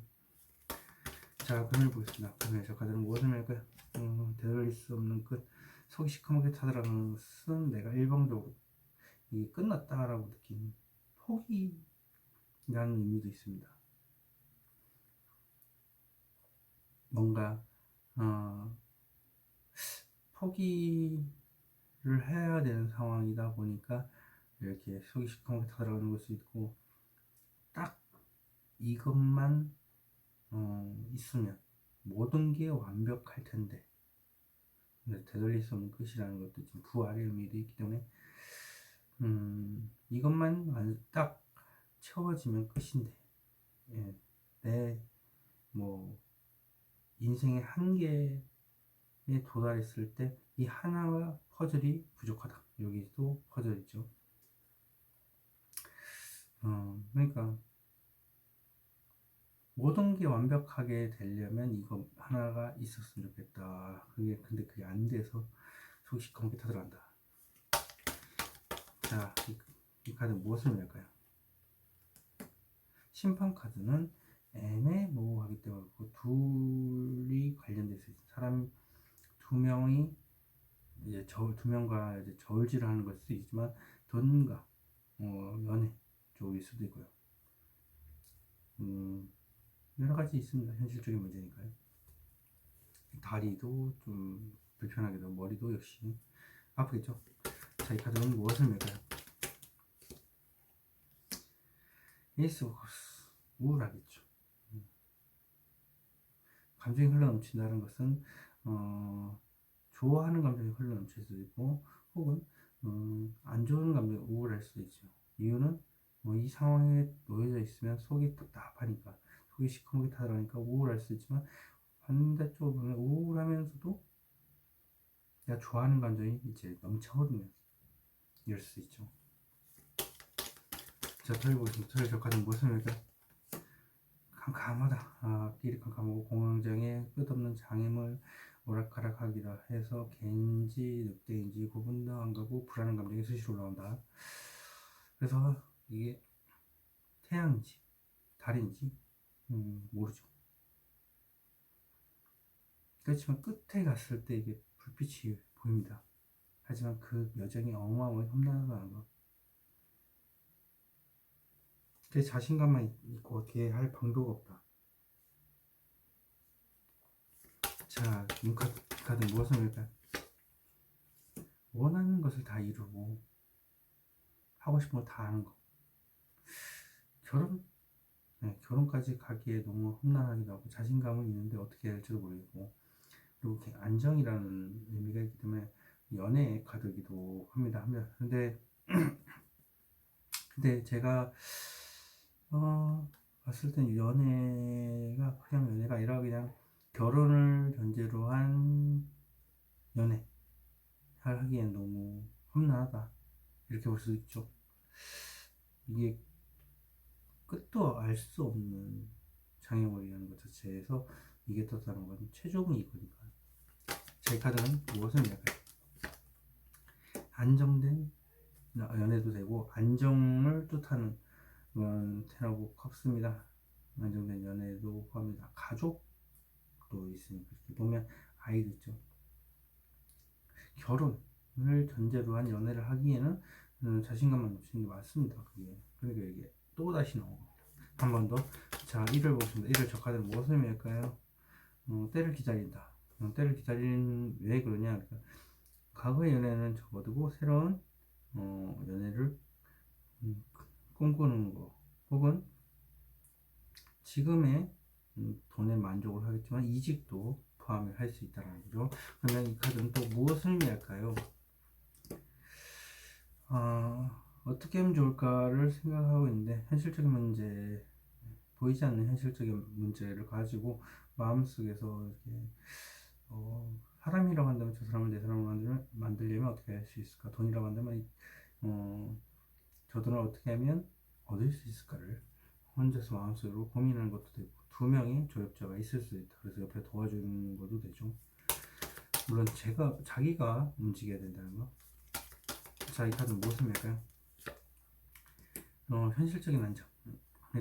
자, 금을 보겠습니다. 금을 저 카드는 무엇을 말까요? 되돌릴 수 없는 끝 속이 시커멓게 타들어가는 것은 내가 일방적으로 이게 끝났다라고 느낀 포기라는 의미도 있습니다. 뭔가 포기를 해야 되는 상황이다 보니까 이렇게 속이 시커멓게 타들어가는 것도 있고 딱 이것만 있으면 모든 게 완벽할 텐데 되돌릴 수 없는 끝이라는 것도 지금 부활의 의미도 있기 때문에 이것만 딱 채워지면 끝인데 예, 내 뭐 인생의 한계에 도달했을 때 이 하나와 퍼즐이 부족하다. 여기도 퍼즐 있죠. 그러니까 모든 게 완벽하게 되려면 이거 하나가 있었으면 좋겠다. 근데 그게 안 돼서 속이 시커멓게 타들어간다. 자, 이 카드는 무엇을 의미할까요? 심판 카드는 애매모호하기 때문에 그 둘이 관련돼 있어요. 사람 두 명이 이제 두 명과 이제 저울질을 하는 걸 수도 있지만 돈과 연애 쪽일 수도 있고요. 여러 가지 있습니다. 현실적인 문제니까요. 다리도 좀 불편하기도 하고 머리도 역시 아프겠죠. 자, 이 카드는 무엇을 맺까요? 에이스 오브 컵스 우울하겠죠. 감정이 흘러넘친다는 것은 좋아하는 감정이 흘러넘칠 수도 있고 혹은 안 좋은 감정이 우울할 수도 있죠. 이유는 뭐 이 상황에 놓여져 있으면 속이 답답하니까 속이 시커멓게 타들어가니까 우울할 수 있지만 반대쪽으로 보면 우울하면서도 내가 좋아하는 감정이 이제 넘쳐흐르면 이럴 수 있죠. 자, 토요일 보겠습니다. 토요일 저 카드는 무엇을 말까요? 캄캄하다. 앞길이 캄캄하고 공황장애 끝없는 장애물 오락가락하기라 해서 개인지 늑대인지 구분도 안 가고 불안한 감정이 수시로 올라온다. 그래서 이게 태양인지 달인지 모르죠. 그렇지만 끝에 갔을 때 이게 불빛이 보입니다. 하지만 그 여정이 어마어마하게 험난하다는 거. 그 자신감만 있고 어떻게 할 방도가 없다. 자, 카드 무엇을 할까요? 원하는 것을 다 이루고 하고 싶은 거 다 하는 거. 결혼까지 가기에 너무 험난하기도 하고 자신감은 있는데 어떻게 해야 할지도 모르겠고, 그리고 안정이라는 의미가 있기 때문에 연애 카드기도 합니다. 근데 제가 봤을 땐 연애가 그냥 연애가 아니라 그냥 결혼을 전제로 한 연애 하기엔 너무 험난하다, 이렇게 볼 수 있죠. 이게 끝도 알 수 없는 장애물이라는 것 자체에서 이게 떴다는 건 최종이 이거니까. 제 카드는 무엇을 의미할까요? 안정된 연애도 되고 안정을 뜻하는 그런 테라고 컵스입니다. 안정된 연애도 포함합니다. 가족도 있으니까 이렇게 보면 아이도 있죠. 결혼을 전제로 한 연애를 하기에는 자신감만 넘치는 게 맞습니다. 그게. 그러니까 이게 또 다시 나오고 한 번 더. 자, 1을 보겠습니다. 1을 저 카드는 무엇을 의미할까요? 때를 기다린다. 때를 기다리는, 왜 그러냐? 그러니까 과거의 연애는 접어두고 새로운 연애를 꿈꾸는 거, 혹은 지금의 돈에 만족을 하겠지만 이직도 포함을 할 수 있다는 거죠. 그러면 이 카드는 또 무엇을 의미할까요? 어떻게 하면 좋을까를 생각하고 있는데, 현실적인 문제, 보이지 않는 현실적인 문제를 가지고 마음속에서 이렇게 사람이라고 한다면 저 사람을 내 사람으로 만들려면 어떻게 할 수 있을까? 돈이라고 한다면 저 돈을 어떻게 하면 얻을 수 있을까를 혼자서 마음속으로 고민하는 것도 되고, 두 명의 조력자가 있을 수 있다. 그래서 옆에 도와주는 것도 되죠. 물론 자기가 움직여야 된다는 거. 자, 이 카드는 무엇을 의미할까요? 현실적인 안정.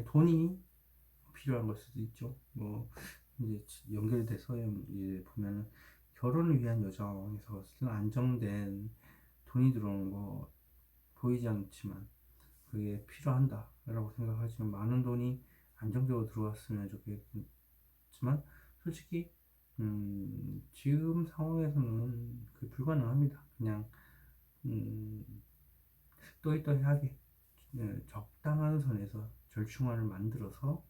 돈이 필요한 걸 수도 있죠. 뭐 이제 연결돼서 이제 보면 결혼을 위한 여정에서 안정된 돈이 들어오는 거 보이지 않지만 그게 필요한다 라고 생각하지만, 많은 돈이 안정적으로 들어왔으면 좋겠지만 솔직히 지금 상황에서는 그게 불가능합니다. 그냥 또이또이하게 적당한 선에서 절충안을 만들어서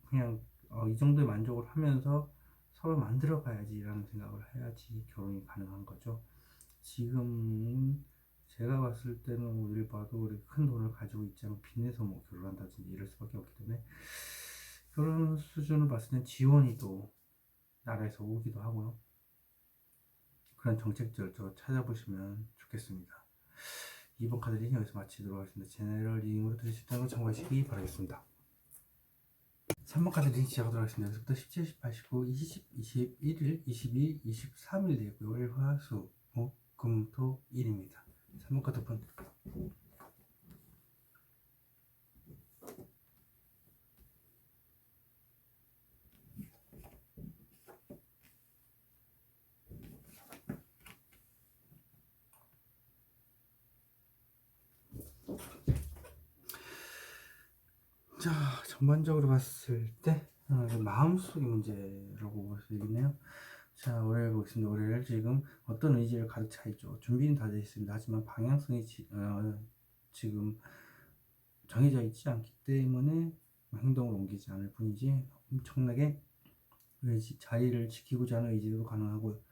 그냥 이 정도의 만족을 하면서 서로 만들어 가야지 라는 생각을 해야지 결혼이 가능한 거죠. 지금은 제가 봤을 때는 어딜 봐도 우리 큰 돈을 가지고 있지 않고 빚내서 뭐 결혼한다든지 이럴 수밖에 없기 때문에, 결혼 수준을 봤을 땐 지원이 또 나라에서 오기도 하고요. 그런 정책들을 찾아보시면 좋겠습니다. 이번 카드 리딩 여기서 마치도록 하겠습니다. 제너럴 리딩으로 들으실 수 있다는 걸 참고하시기 바라겠습니다. 3번 카드 리딩 시작하도록 하겠습니다. 여기서부터 17, 18, 19, 20, 21일, 22, 23일 되고요. 월, 화, 수, 목, 금, 토, 일입니다. 3번 카드 분. 자, 전반적으로 봤을 때 마음속의 문제라고 볼 수 있겠네요. 자, 월요일 보겠습니다. 월요일 지금 어떤 의지를 가득 차 있죠. 준비는 다 되어 있습니다. 하지만 방향성이 지금 정해져 있지 않기 때문에 행동을 옮기지 않을 뿐이지, 엄청나게 자리를 지키고자 하는 의지도 가능하고,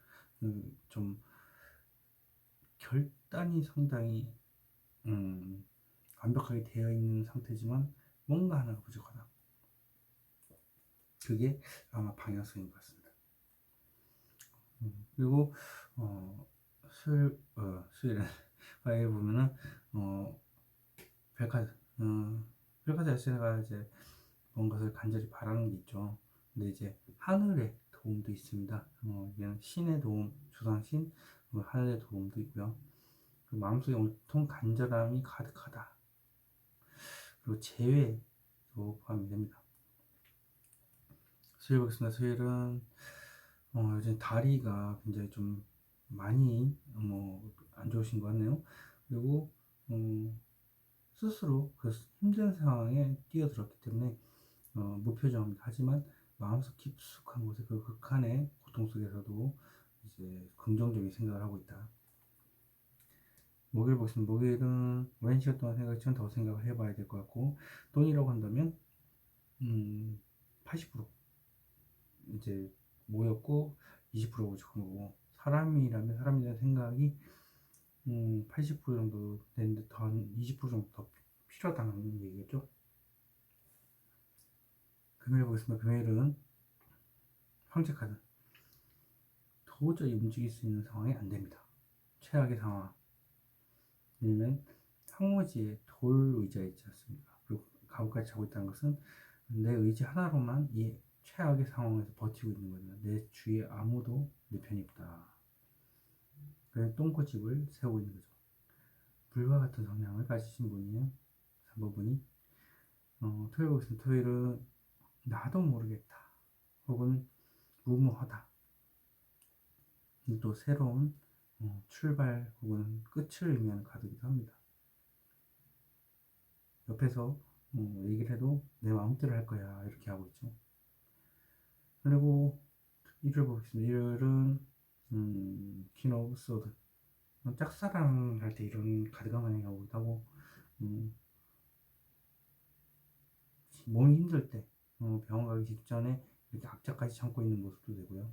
좀 결단이 상당히 완벽하게 되어 있는 상태지만 뭔가 하나가 부족하다. 그게 아마 방향성인 것 같습니다. 그리고 수요일에 화요일 보면은 별카드 자체가 이제 뭔가를 간절히 바라는 게 있죠. 근데 이제 하늘의 도움도 있습니다. 얘는 신의 도움, 조상신, 하늘의 도움도 있고요. 마음속에 온통 간절함이 가득하다. 그리고 재회도 포함이 됩니다. 수요일 보겠습니다. 수요일은 요즘 다리가 굉장히 좀 많이 안 좋으신 것 같네요. 그리고 스스로 그 힘든 상황에 뛰어들었기 때문에 무표정합니다. 하지만 마음속 깊숙한 곳에 그 극한의 고통 속에서도 이제 긍정적인 생각을 하고 있다. 목요일 보겠습니다. 목요일은 오랜 시간 동안 생각했지만 더 생각을 해봐야 될 것 같고, 돈이라고 한다면 80% 이제 모였고 20% 부족한 거고, 사람이라면 사람에 대한 생각이 80% 정도 되는데 더 한 20% 정도 더 필요하다는 얘기겠죠. 금요일 보겠습니다. 금요일은 황제 카드. 도저히 움직일 수 있는 상황이 안 됩니다. 최악의 상황. 왜냐면 황무지에 돌 의자 있지 않습니까? 그리고 가구까지 차고 있다는 것은 내 의지 하나로만 이 최악의 상황에서 버티고 있는 거죠. 내 주위에 아무도 내 편이 없다. 그래서 똥꼬집을 세우고 있는 거죠. 불과 같은 성향을 가지신 분이에요. 3번분이. 토요일 보겠습니다. 토요일은 나도 모르겠다. 혹은 무모하다. 또 새로운 출발 혹은 끝을 의미하는 카드이기도 합니다. 옆에서 얘기를 해도 내 마음대로 할 거야 이렇게 하고 있죠. 그리고 일요일 보겠습니다. 일요일은 퀸 오브 소드. 짝사랑 할 때 이런 카드가 많이 나오기도 하고, 몸이 힘들 때 병원 가기 직전에 이렇게 악착까지 참고 있는 모습도 되고요.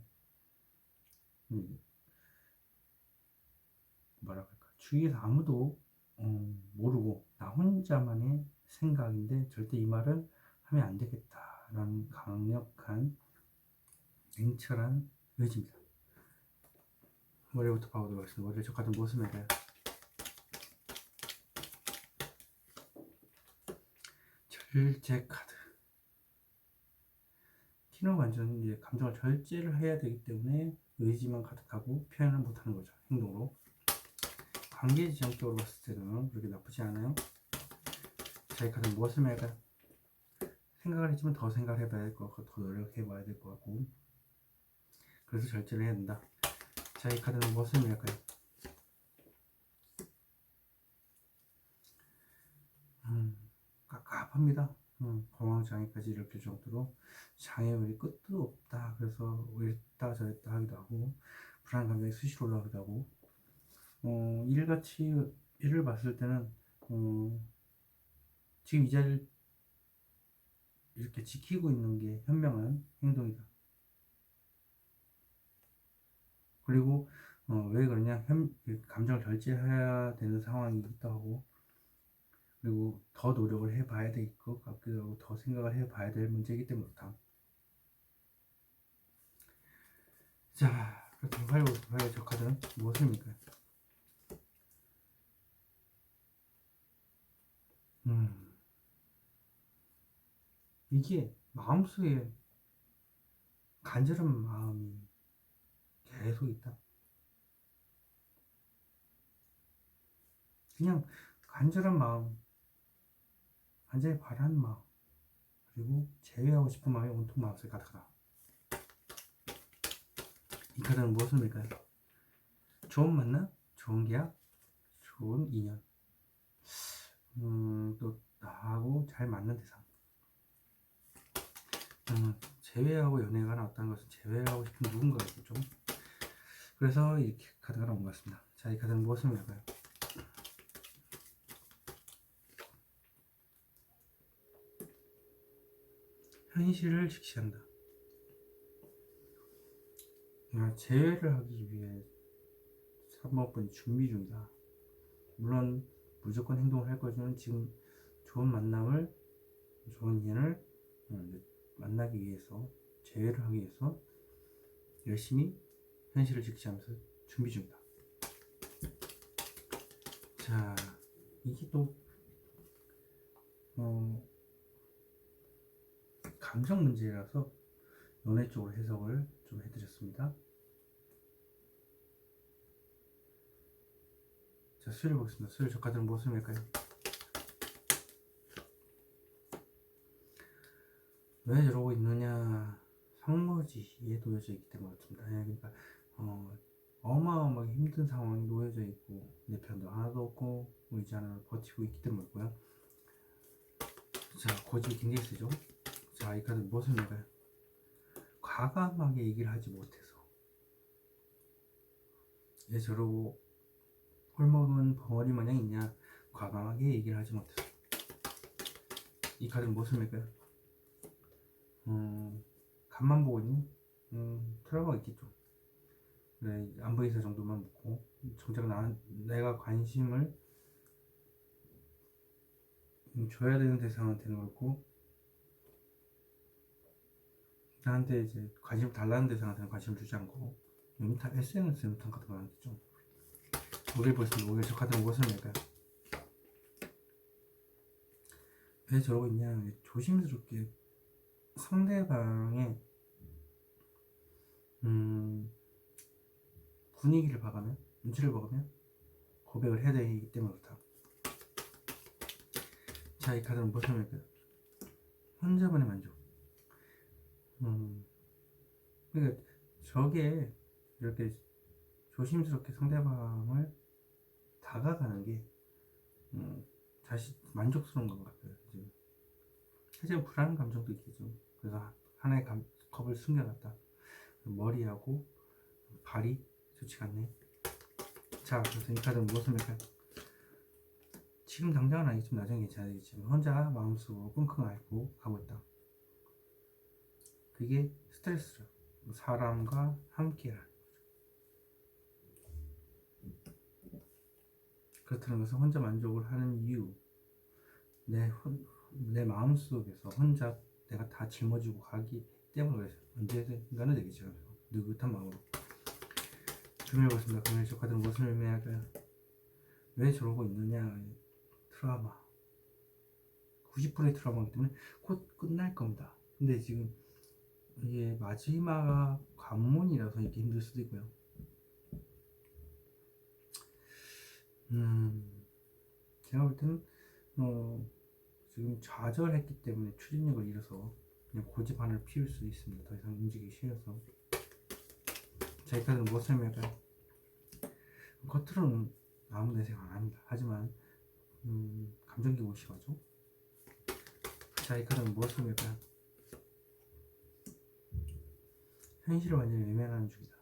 뭐라 그럴까, 주위에서 아무도 모르고 나 혼자만의 생각인데 절대 이 말을 하면 안 되겠다라는 강력한 냉철한 의지입니다. 머리부터 봐보도록 하겠습니다. 머리를 저 같은 모습에 대해 절제 카드. 키는 완전 이제 감정을 절제를 해야 되기 때문에 의지만 가득하고 표현을 못하는 거죠. 행동으로. 관계 지형적으로 봤을 때는 그렇게 나쁘지 않아요. 자기 카드는 무엇을 말까? 생각을 했지만 더 생각을 해봐야 될 것 같고, 더 노력해봐야 될 것 같고, 그래서 절제를 해야 된다. 자기 카드는 무엇을 말까요? 깝깝합니다. 공황장애까지 일으킬 정도로 장애물이 끝도 없다. 그래서 이랬다 저랬다 하기도 하고, 불안 감정이 수시로 올라오기도 하고, 일을 봤을 때는 지금 이 자리를 이렇게 지키고 있는 게 현명한 행동이다. 그리고 왜 그러냐, 감정을 절제해야 되는 상황이기도 하고, 그리고 더 노력을 해봐야 될 것 같기도 하고, 더 생각을 해봐야 될 문제이기 때문에 그렇다. 자, 그렇다면 화요일 저 카드는 무엇입니까? 이게 마음속에 간절한 마음이 계속 있다. 그냥 간절한 마음, 간절히 바라는 마음, 그리고 제외하고 싶은 마음이 온통 마음속에 가득하다. 이 카드는 무엇입니까? 좋은 만남, 좋은 계약, 좋은 인연, 또 나하고 잘 맞는 대상. 제외하고 연애가 나왔다는 것은 제외하고 싶은 누군가가 있겠죠. 그래서 이렇게 카드가 나온 것 같습니다. 자, 이 카드는 무엇입니까? 현실을 직시한다. 재회를 하기 위해 3번분이 준비 중이다. 물론 무조건 행동을 할 거지만 지금 좋은 만남을, 좋은 인연을 만나기 위해서, 재회를 하기 위해서 열심히 현실을 직시하면서 준비 중이다. 자, 이게 또 감정 문제라서 연애 쪽으로 해석을 좀 해드렸습니다. 자, 수요일 보겠습니다. 수요일 저가들은 무엇을 할까요? 왜 저러고 있느냐, 상머지에 놓여져 있기 때문에 그렇습니다. 그러니까 어마어마하게 힘든 상황에 놓여져 있고 내 편도 하나도 없고 의지 하나로 버티고 있기 때문이고요. 자, 고집이 굉장히 세죠. 자, 이 카드는 무엇을 할까요? 과감하게 얘기를 하지 못해서 왜 저러고 홀먹은 벙어리 마냥 있냐, 과감하게 얘기를 하지 못해서. 이 카드는 무엇을 할까요? 간만 보고 있니? 트라우마가 있겠죠. 그래, 안 보이서 정도만 묻고 정작 내가 관심을 줘야 되는 대상한테는 그렇고 나한테 이제 관심을 달라는 대상한테는 관심을 주지 않고 SNS 음탕 카드가 나왔겠죠. 목요일 보겠습니다. 목요일 저 카드는 무엇을 낼까요? 왜 저러고 있냐, 조심스럽게 상대방의 분위기를 봐가면, 눈치를 봐가면 고백을 해야 되기 때문에 그렇다. 자, 이 카드는 무엇을 낼까요? 혼자만의 만족. 그러니까 저게 이렇게 조심스럽게 상대방을 다가가는 게 자신 만족스러운 것 같아요. 사실 불안한 감정도 있겠죠. 그래서 하나의 컵을 숨겨놨다. 머리하고 발이 좋지가 않네. 자, 그래서 이 카드는 무엇을 할까요? 지금 당장은 아니지만 나중에 괜찮아지겠지만 혼자 마음속으로 끙끙 앓고 가고 있다. 그게 스트레스죠. 사람과 함께라는 거죠. 그렇다는 것은 혼자 만족을 하는 이유, 내 마음속에서 혼자 내가 다 짊어지고 가기 때문에 그래서 언젠가는 되겠죠. 느긋한 마음으로. 금요일 보겠습니다. 금요일 저 카드는 무엇을 의미할까요? 왜 저러고 있느냐, 트라우마. 90%의 트라우마이기 때문에 곧 끝날 겁니다. 근데 지금 이게 마지막 관문이라서 이렇게 힘들 수도 있고요. 제가 볼 때는 지금 좌절했기 때문에 추진력을 잃어서 그냥 고집 하나를 피울 수 있습니다. 더 이상 움직이기 싫어서. 자, 이 카드는 무엇을 의미할까요? 겉으로는 아무 내색 안 합니다. 하지만 감정 기복이 심하죠. 자, 이 카드는 무엇을 의미할까요? 현실을 완전히 외면하는 중이다.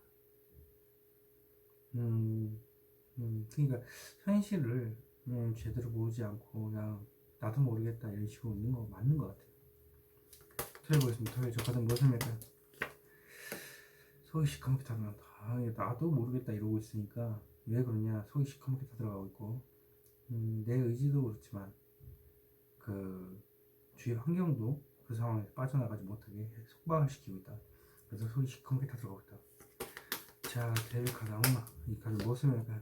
그러니까 현실을 제대로 보지 않고 그냥 나도 모르겠다 이런 식으로 있는 거 맞는 것 같아요. 토요일 보겠습니다. 토요일 저 카드는 무엇을 의미할까요? 속이 시커멓게 타들어간다. 나도 모르겠다 이러고 있으니까 왜 그러냐, 속이 시커멓게 타들어가고 있고 내 의지도 그렇지만 그 주위 환경도 그 상황에서 빠져나가지 못하게 속박을 시키고 있다. 그래서 속이 시커멓게 타들어가고 있다. 자, 데빌 카드 악마. 이 카드 무엇을 의미할까요?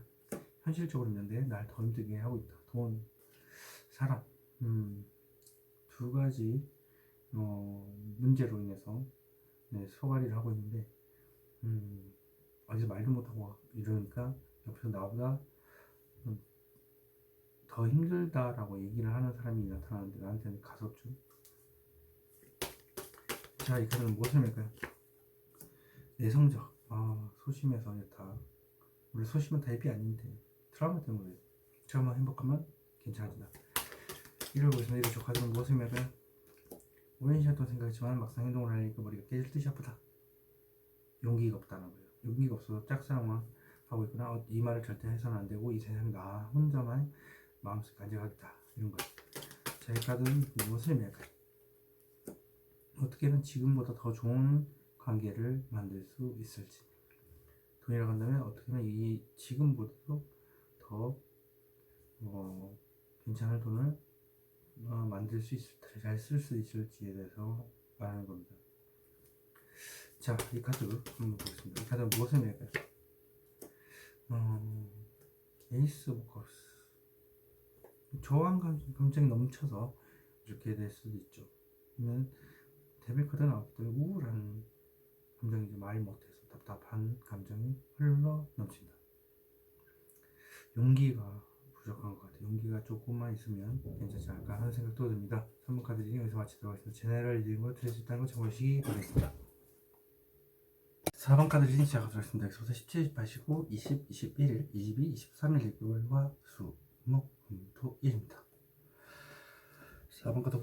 현실적으로 있는데 날 더 힘들게 하고 있다. 돈, 사람, 두 가지 문제로 인해서 소가리를 하고 있는데 어디서 말도 못하고 이러니까 옆에서 나보다 더 힘들다라고 얘기를 하는 사람이 나타나는데 나한테는 가섭죠. 자, 이 카드는 무엇을 할까요? 내성적. 소심해서 다. 원래 소심은 답이 아닌데 트라우마 때문에 트라우마 행복하면 괜찮아진다. 이러고 있으면 이렇게 카드는 무엇을 할까요? 오랜 시간 동안 생각했지만 막상 행동을 하니까 머리가 깨질 듯이 아프다. 용기가 없다는 거예요. 용기가 없어서 짝사랑만 하고 있구나. 이 말을 절대 해서는 안 되고 이 세상에 나 혼자만 마음속에 간직하겠다 이런 거예요. 자, 이 카드는 무엇을 의미할까요? 어떻게 하면 지금보다 더 좋은 관계를 만들 수 있을지. 돈이라고 한다면 어떻게 하면 이 지금보다도 더 괜찮은 돈을 만들 수 있을, 잘 쓸 수 있을지에 대해서 말하는 겁니다. 자, 이 카드 한번 보겠습니다. 이 카드는 무엇을 의미할까요? 에이스 오브 컵스. 저항 감정이 넘쳐서 이렇게 될 수도 있죠. 데빌 카드 나왔기 때문에 우울한 이제 말 못해서 답답한 감정이 흘러 넘친다. 용기가 부족한 것 같아요. 용기가 조금만 있으면 괜찮지 않을까 하는 생각도 듭니다. 3번 카드 리딩 여기서 마치도록 하겠습니다. 제네럴 리딩으로 드릴 수 있다는 거 참고하시기 바라겠습니다. 4번 카드 리딩 시작하도록 하겠습니다. 여기서부터 17, 89, 20, 21일, 22, 23일 일요일과 수, 목, 금, 토, 일입니다. 4번 카드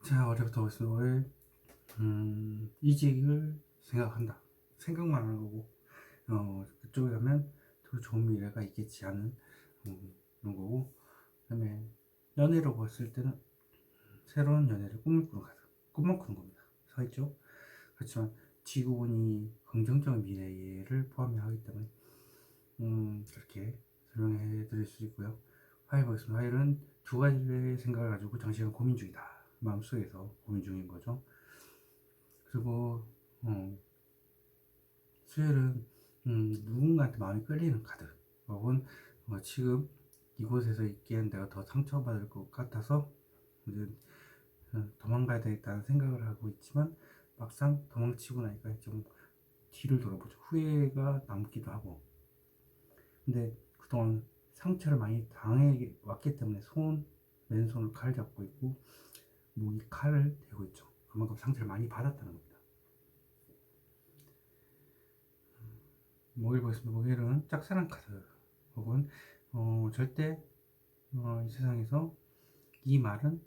자, 어제부터 보겠습니다. 올 이직을 생각한다. 생각만 하는 거고, 그쪽에 가면 더 좋은 미래가 있겠지 하는 그런 거고, 그 다음에 연애로 봤을 때는 새로운 연애를 꿈을 꾸는 카드, 꿈만 꾸는 겁니다. 서있죠? 그렇지만 지구본이 긍정적인 미래를 포함하기 때문에 그렇게 설명해 드릴 수 있고요. 화요일 보겠습니다. 화요일은 두 가지의 생각을 가지고 장시간 고민 중이다. 마음속에서 고민 중인 거죠. 그리고 수요일은 누군가한테 마음이 끌리는 카드, 혹은 지금 이곳에서 있기엔 내가 더 상처받을 것 같아서 이제 도망가야 되겠다는 생각을 하고 있지만 막상 도망치고 나니까 좀 뒤를 돌아보죠. 후회가 남기도 하고, 근데 그동안 상처를 많이 당해 왔기 때문에 왼손을 칼 잡고 있고 목이 칼을 대고 있죠. 그만큼 상처를 많이 받았다는 겁니다. 목요일 보겠습니다. 목요일은 짝사랑 카드, 혹은 절대 이 세상에서 이 말은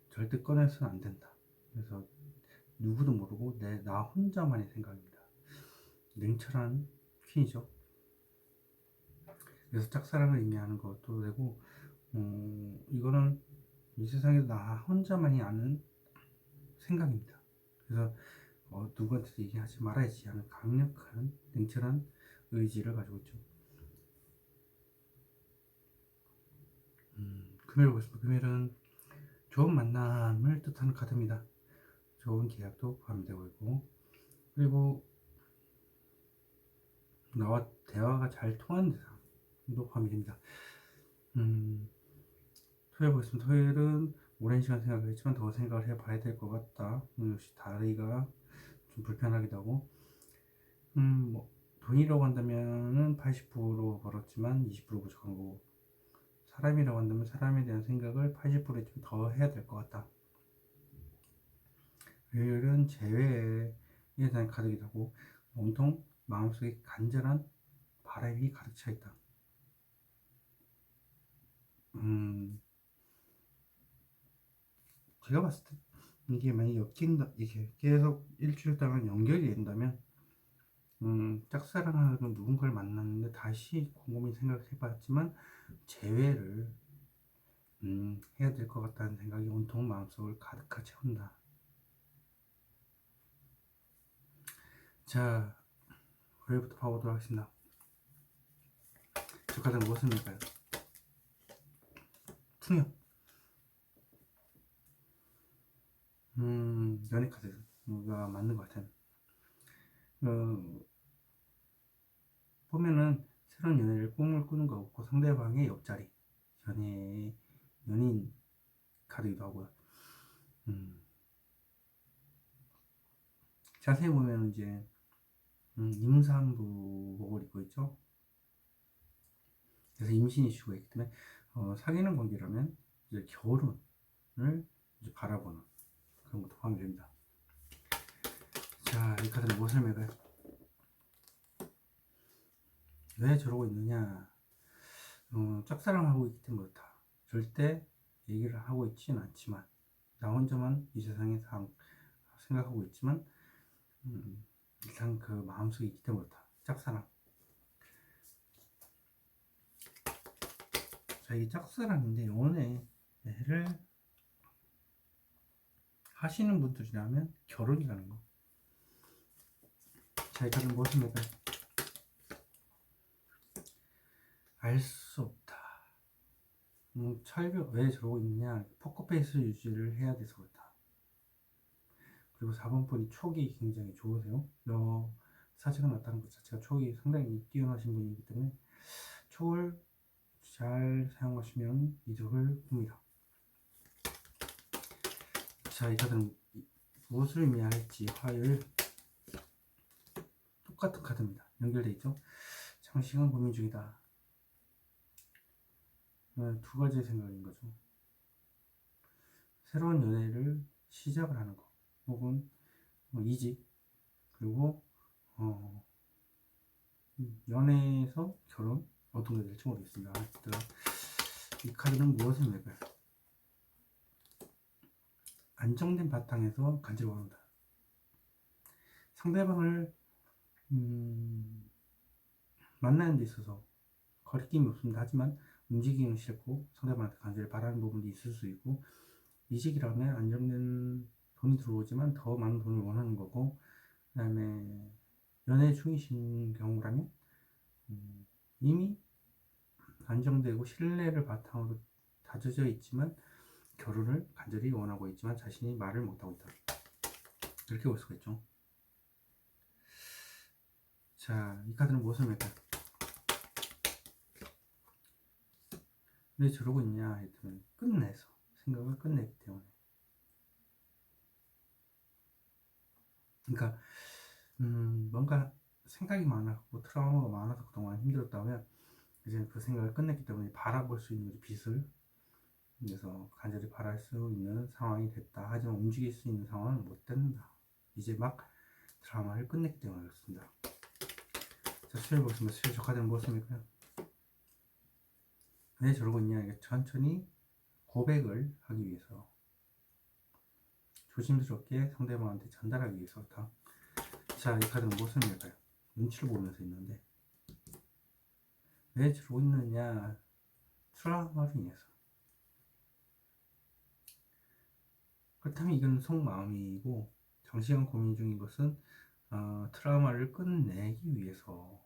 절대 꺼내서는 안 된다. 그래서 누구도 모르고 나 혼자만의 생각입니다. 냉철한 퀸이죠. 그래서 짝사랑을 의미하는 것도 되고, 이거는 이 세상에서 나 혼자만이 아는 생각입니다. 그래서 누구한테도 얘기하지 말아야지 하는 강력한 냉철한 의지를 가지고 있죠. 금요일 보겠습니다. 금요일은 좋은 만남을 뜻하는 카드입니다. 좋은 계약도 포함되고 있고, 그리고 나와 대화가 잘 통하는 대상도 포함이 됩니다. 토요일 보겠습니다. 토요일은 오랜 시간 생각을 했지만 더 생각을 해봐야 될 것 같다. 역시 다리가 좀 불편하기도 하고, 돈이라고 한다면은 80% 벌었지만 20% 부족한 거고, 사람이라고 한다면 사람에 대한 생각을 80%좀 더 해야 될 것 같다. 일요일은 재회에 대한 카드이기도 하고, 온통 마음속에 간절한 바람이 가득 차 있다. 제가 봤을 때 이게 만약에 엮인다, 이게 계속 일주일 동안 연결이 된다면, 짝사랑하는 누군가를 만났는데 다시 곰곰이 생각해봤지만 재회를 해야 될 것 같다는 생각이 온통 마음속을 가득하 채운다. 자, 월요일부터 봐보도록 하겠습니다. 저 카드는 무엇을 낼까요? 풍요. 연애 카드가 맞는 것 같아요. 보면은 새로운 연애를 꿈을 꾸는 거 없고 상대방의 옆자리, 연인 카드기도 하고요. 자세히 보면 이제 임산부복을 입고 있죠. 그래서 임신 이슈가 있기 때문에 사귀는 관계라면 이제 결혼을 이제 바라보는 그런 것도 포함이 됩니다. 자, 이 카드는 무엇을 매가요? 왜 저러고 있느냐? 짝사랑하고 있기 때문에 그렇다. 절대 얘기를 하고 있지는 않지만 나 혼자만 이 세상에 생각하고 있지만 일단 그 마음속에 있기 때문에 그렇다. 짝사랑. 자, 이게 짝사랑인데 연애를 하시는 분들이라면 결혼이라는 거. 자, 이 카드는 무엇을 매가요? 알 수 없다. 철벽, 왜 저러고 있느냐? 포커페이스 유지를 해야 돼서 그렇다. 그리고 4번 분이 촉이 굉장히 좋으세요. 사제가 나타나는 것 자체가 촉이 상당히 뛰어나신 분이기 때문에 촉을 잘 사용하시면 이득을 봅니다. 자, 이 카드는 무엇을 의미할지 화요일 똑같은 카드입니다. 연결돼 있죠. 장시간 고민 중이다. 두 가지의 생각인 거죠. 새로운 연애를 시작을 하는 거, 혹은 이직, 그리고 연애에서 결혼, 어떤 게 될지 모르겠습니다. 이 카드는 무엇을 의미할까요? 안정된 바탕에서 간절히 원한다. 상대방을 만나는 데 있어서 거리낌이 없습니다. 하지만 움직이기는 싫고 상대방한테 간절히 바라는 부분도 있을 수 있고, 이직이라면 안정된 돈이 들어오지만 더 많은 돈을 원하는 거고, 그 다음에 연애 중이신 경우라면 이미 안정되고 신뢰를 바탕으로 다져져 있지만 결혼을 간절히 원하고 있지만 자신이 말을 못하고 있다. 이렇게 볼 수가 있죠. 자, 이 카드는 무엇을 말할까요? 왜 저러고 있냐 했더니 끝내서 생각을 끝냈기 때문에. 그러니까 뭔가 생각이 많았고 트라우마가 많아서 그동안 힘들었다면 이제 그 생각을 끝냈기 때문에 바라볼 수 있는 빛을, 그래서 간절히 바랄 수 있는 상황이 됐다. 하지만 움직일 수 있는 상황은 못 된다. 이제 막 드라마를 끝냈기 때문에 그렇습니다. 자, 수요일 보겠습니다. 수요일 저 카드는 무엇입니까? 왜 저러고 있냐? 이게 천천히 고백을 하기 위해서, 조심스럽게 상대방한테 전달하기 위해서 그렇다. 자, 이 카드는 무슨 의미일까요? 눈치를 보면서 있는데 왜 저러고 있느냐? 트라우마로 인해서. 그렇다면 이건 속마음이고, 장시간 고민 중인 것은 트라우마를 끝내기 위해서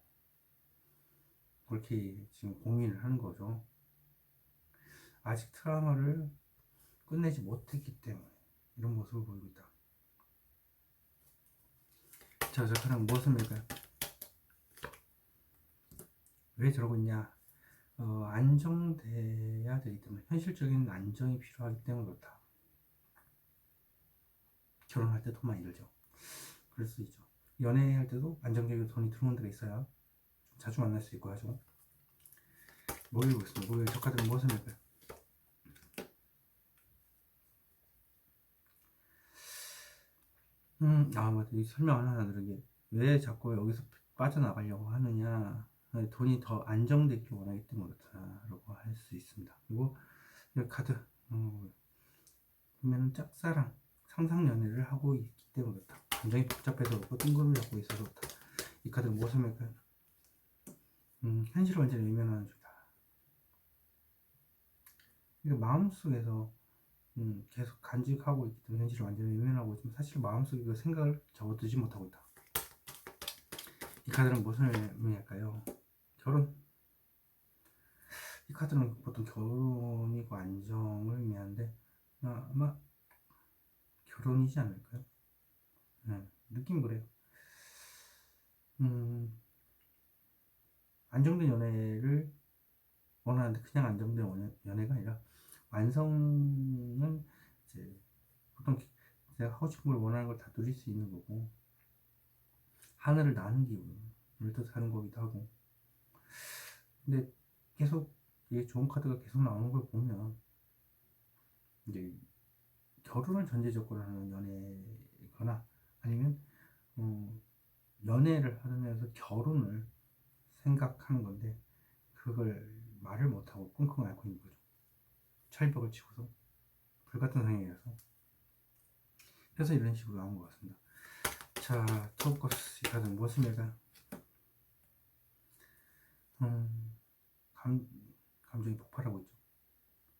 그렇게 지금 고민을 하는 거죠. 아직 트라우마를 끝내지 못했기 때문에 이런 모습을 보이고 있다. 자, 저 사람 무엇을 밀까요? 왜 저러고 있냐? 안정돼야 되기 때문에, 현실적인 안정이 필요하기 때문에 그렇다. 결혼할 때 돈 많이 들죠. 그럴 수 있죠. 연애할 때도 안정적인 돈이 들어오는 데가 있어야 자주 만날 수 있고 하죠. 목요일 보겠습니다. 목요일 저 카드는 무엇을 밀까요? 맞다. 이 설명 하나 드리게. 왜 자꾸 여기서 빠져나가려고 하느냐? 돈이 더 안정되기 원하기 때문에 그렇다라고 할 수 있습니다. 그리고 이 카드 보면 짝사랑, 상상 연애를 하고 있기 때문에 그렇다. 감정이 복잡해서 그렇고 뜬구름을 잡고 있어서 그렇다. 이 카드는 무엇을 말까요? 현실을 완전히 외면하는 중이다. 그러니까 마음속에서 계속 간직하고 있기 때문에 현실을 완전히 외면하고 있지만 사실 마음속에 그 생각을 접어들지 못하고 있다. 이 카드는 무엇을 의미할까요? 결혼. 이 카드는 보통 결혼이고 안정을 의미하는데 아마 결혼이지 않을까요? 느낌 그래요. 안정된 연애를 원하는데 그냥 안정된 연애가 아니라 완성은 이제 보통 제가 하고 싶은 걸 원하는 걸 다 누릴 수 있는 거고, 하늘을 나는 기분을 뜻하는 거기도 하고. 근데 계속 이게 좋은 카드가 계속 나오는 걸 보면 이제 결혼을 전제 조건으로 하는 연애거나 아니면 연애를 하면서 결혼을 생각하는 건데 그걸 말을 못하고 끙끙 앓고 있는 거죠. 철벽을 치고서 불같은 상황이라서. 그래서 이런 식으로 나온 것 같습니다. 자, 토커스 이 카드는 무엇입니까? 감정이 폭발하고 있죠.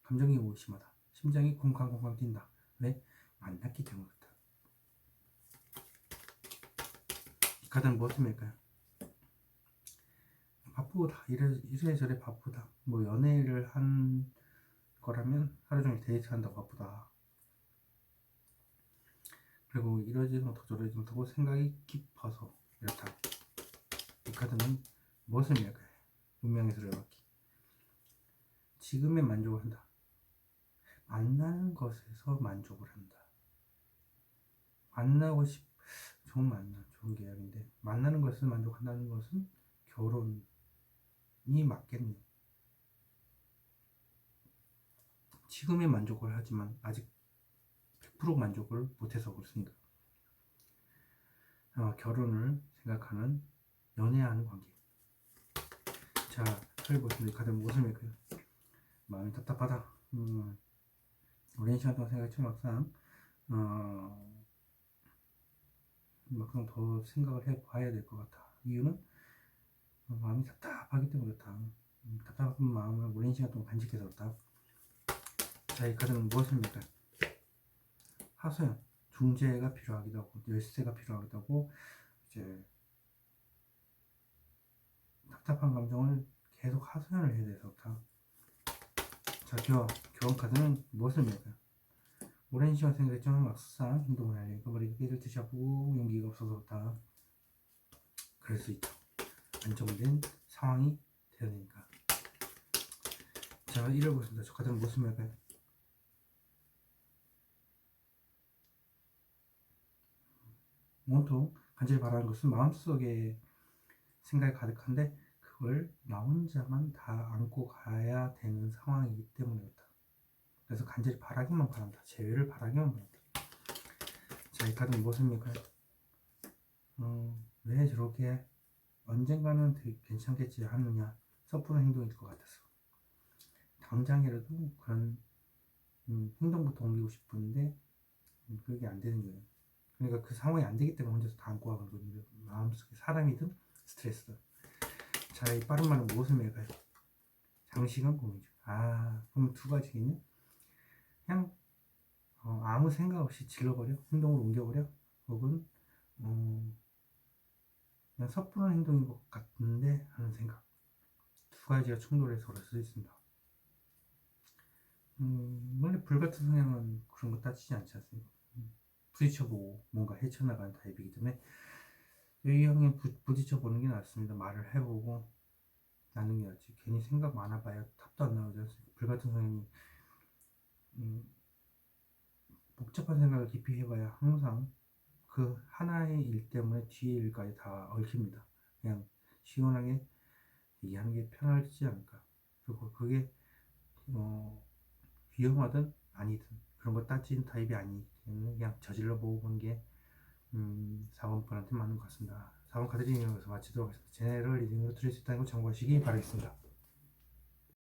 감정이 의심하다. 심장이 쿵쾅쿵쾅 뛴다. 왜? 만났기 때문에 그렇다. 이 카드는 무엇입니까? 바쁘다. 이래저래 바쁘다. 뭐 연애를 한 거라면 하루 종일 데이트한다고 바쁘다. 그리고 이러지 못하고 저러지 못하고 생각이 깊어서 이렇다. 카드는 무엇을 의미할까요? 운명의 수레바퀴. 지금에 만족을 한다. 만나는 것에서 만족을 한다. 만나고 싶, 좋은 계약인데, 만나는 것에서 만족한다는 것은 결혼이 맞겠네요. 지금의 만족을 하지만 아직 100% 만족을 못해서 그렇습니다. 결혼을 생각하는 연애하는 관계. 자, 저희 보시면 가장 무엇을 맥까요? 마음이 답답하다. 오랜 시간 동안 생각했지 막상 더 생각을 해봐야 될 것 같아. 이유는 마음이 답답하기 때문에 그렇다. 답답한 마음을 오랜 시간 동안 간직해서 그렇다. 자, 이 카드는 무엇을 맥까요? 하소연. 중재가 필요하기도 하고 열쇠가 필요하기도 하고 이제 답답한 감정을 계속 하소연을 해야 돼서 그렇다. 자, 교환 카드는 무엇을 맥까요? 오랜 시간 생각했지만 막상 행동을 하려니까 머리가 깨질 듯이 아프고 용기가 없어서 그렇다. 그럴 수 있죠. 안정된 상황이 되어야 되니까. 자, 이를 보겠습니다. 저 카드는 무엇을 맥까요? 온통 간절히 바라는 것은 마음속에 생각이 가득한데 그걸 나 혼자만 다 안고 가야 되는 상황이기 때문에 그렇다. 그래서 간절히 바라기만 바란다. 재회를 바라기만 바란다. 자, 이 카드는 무엇입니까? 왜 저렇게 언젠가는 되게 괜찮겠지 하느냐 섣부른 행동일 것 같아서 당장이라도 그런 행동부터 옮기고 싶은데 그게 안 되는 거예요. 그러니까 그 상황이 안 되기 때문에 혼자서 다 안고 가는 거거든요. 마음속에 사람이든 스트레스든. 자, 이 빠른 말은 무엇을 맥까요? 장시간 고민 중. 그럼 두 가지겠네. 그냥 아무 생각 없이 질러버려, 행동을 옮겨버려, 혹은 그냥 섣부른 행동인 것 같은데 하는 생각. 두 가지가 충돌해서 그럴 수 있습니다. 원래 불같은 성향은 그런 거 따지지 않지 않습니까? 부딪혀보고 뭔가 헤쳐나가는 타입이기 때문에 이 형은 부딪혀보는 게 낫습니다. 말을 해보고 나는 게 낫지. 괜히 생각 많아봐야 탑도 안 나오지 않습니까? 불같은 성향이 복잡한 생각을 깊이 해봐야 항상 그 하나의 일 때문에 뒤에 일까지 다 얽힙니다. 그냥 시원하게 얘기하는 게 편하지 않을까. 그리고 그게 위험하든 아니든 그런 거 따지는 타입이 아니기 때문에 그냥 저질러 보고 보는 게 4번 분한테 맞는 것 같습니다. 4번 카드 리딩으로서 마치도록 하겠습니다. 제네럴 리딩으로 드릴 수 있다는 걸 참고하시기 바라겠습니다.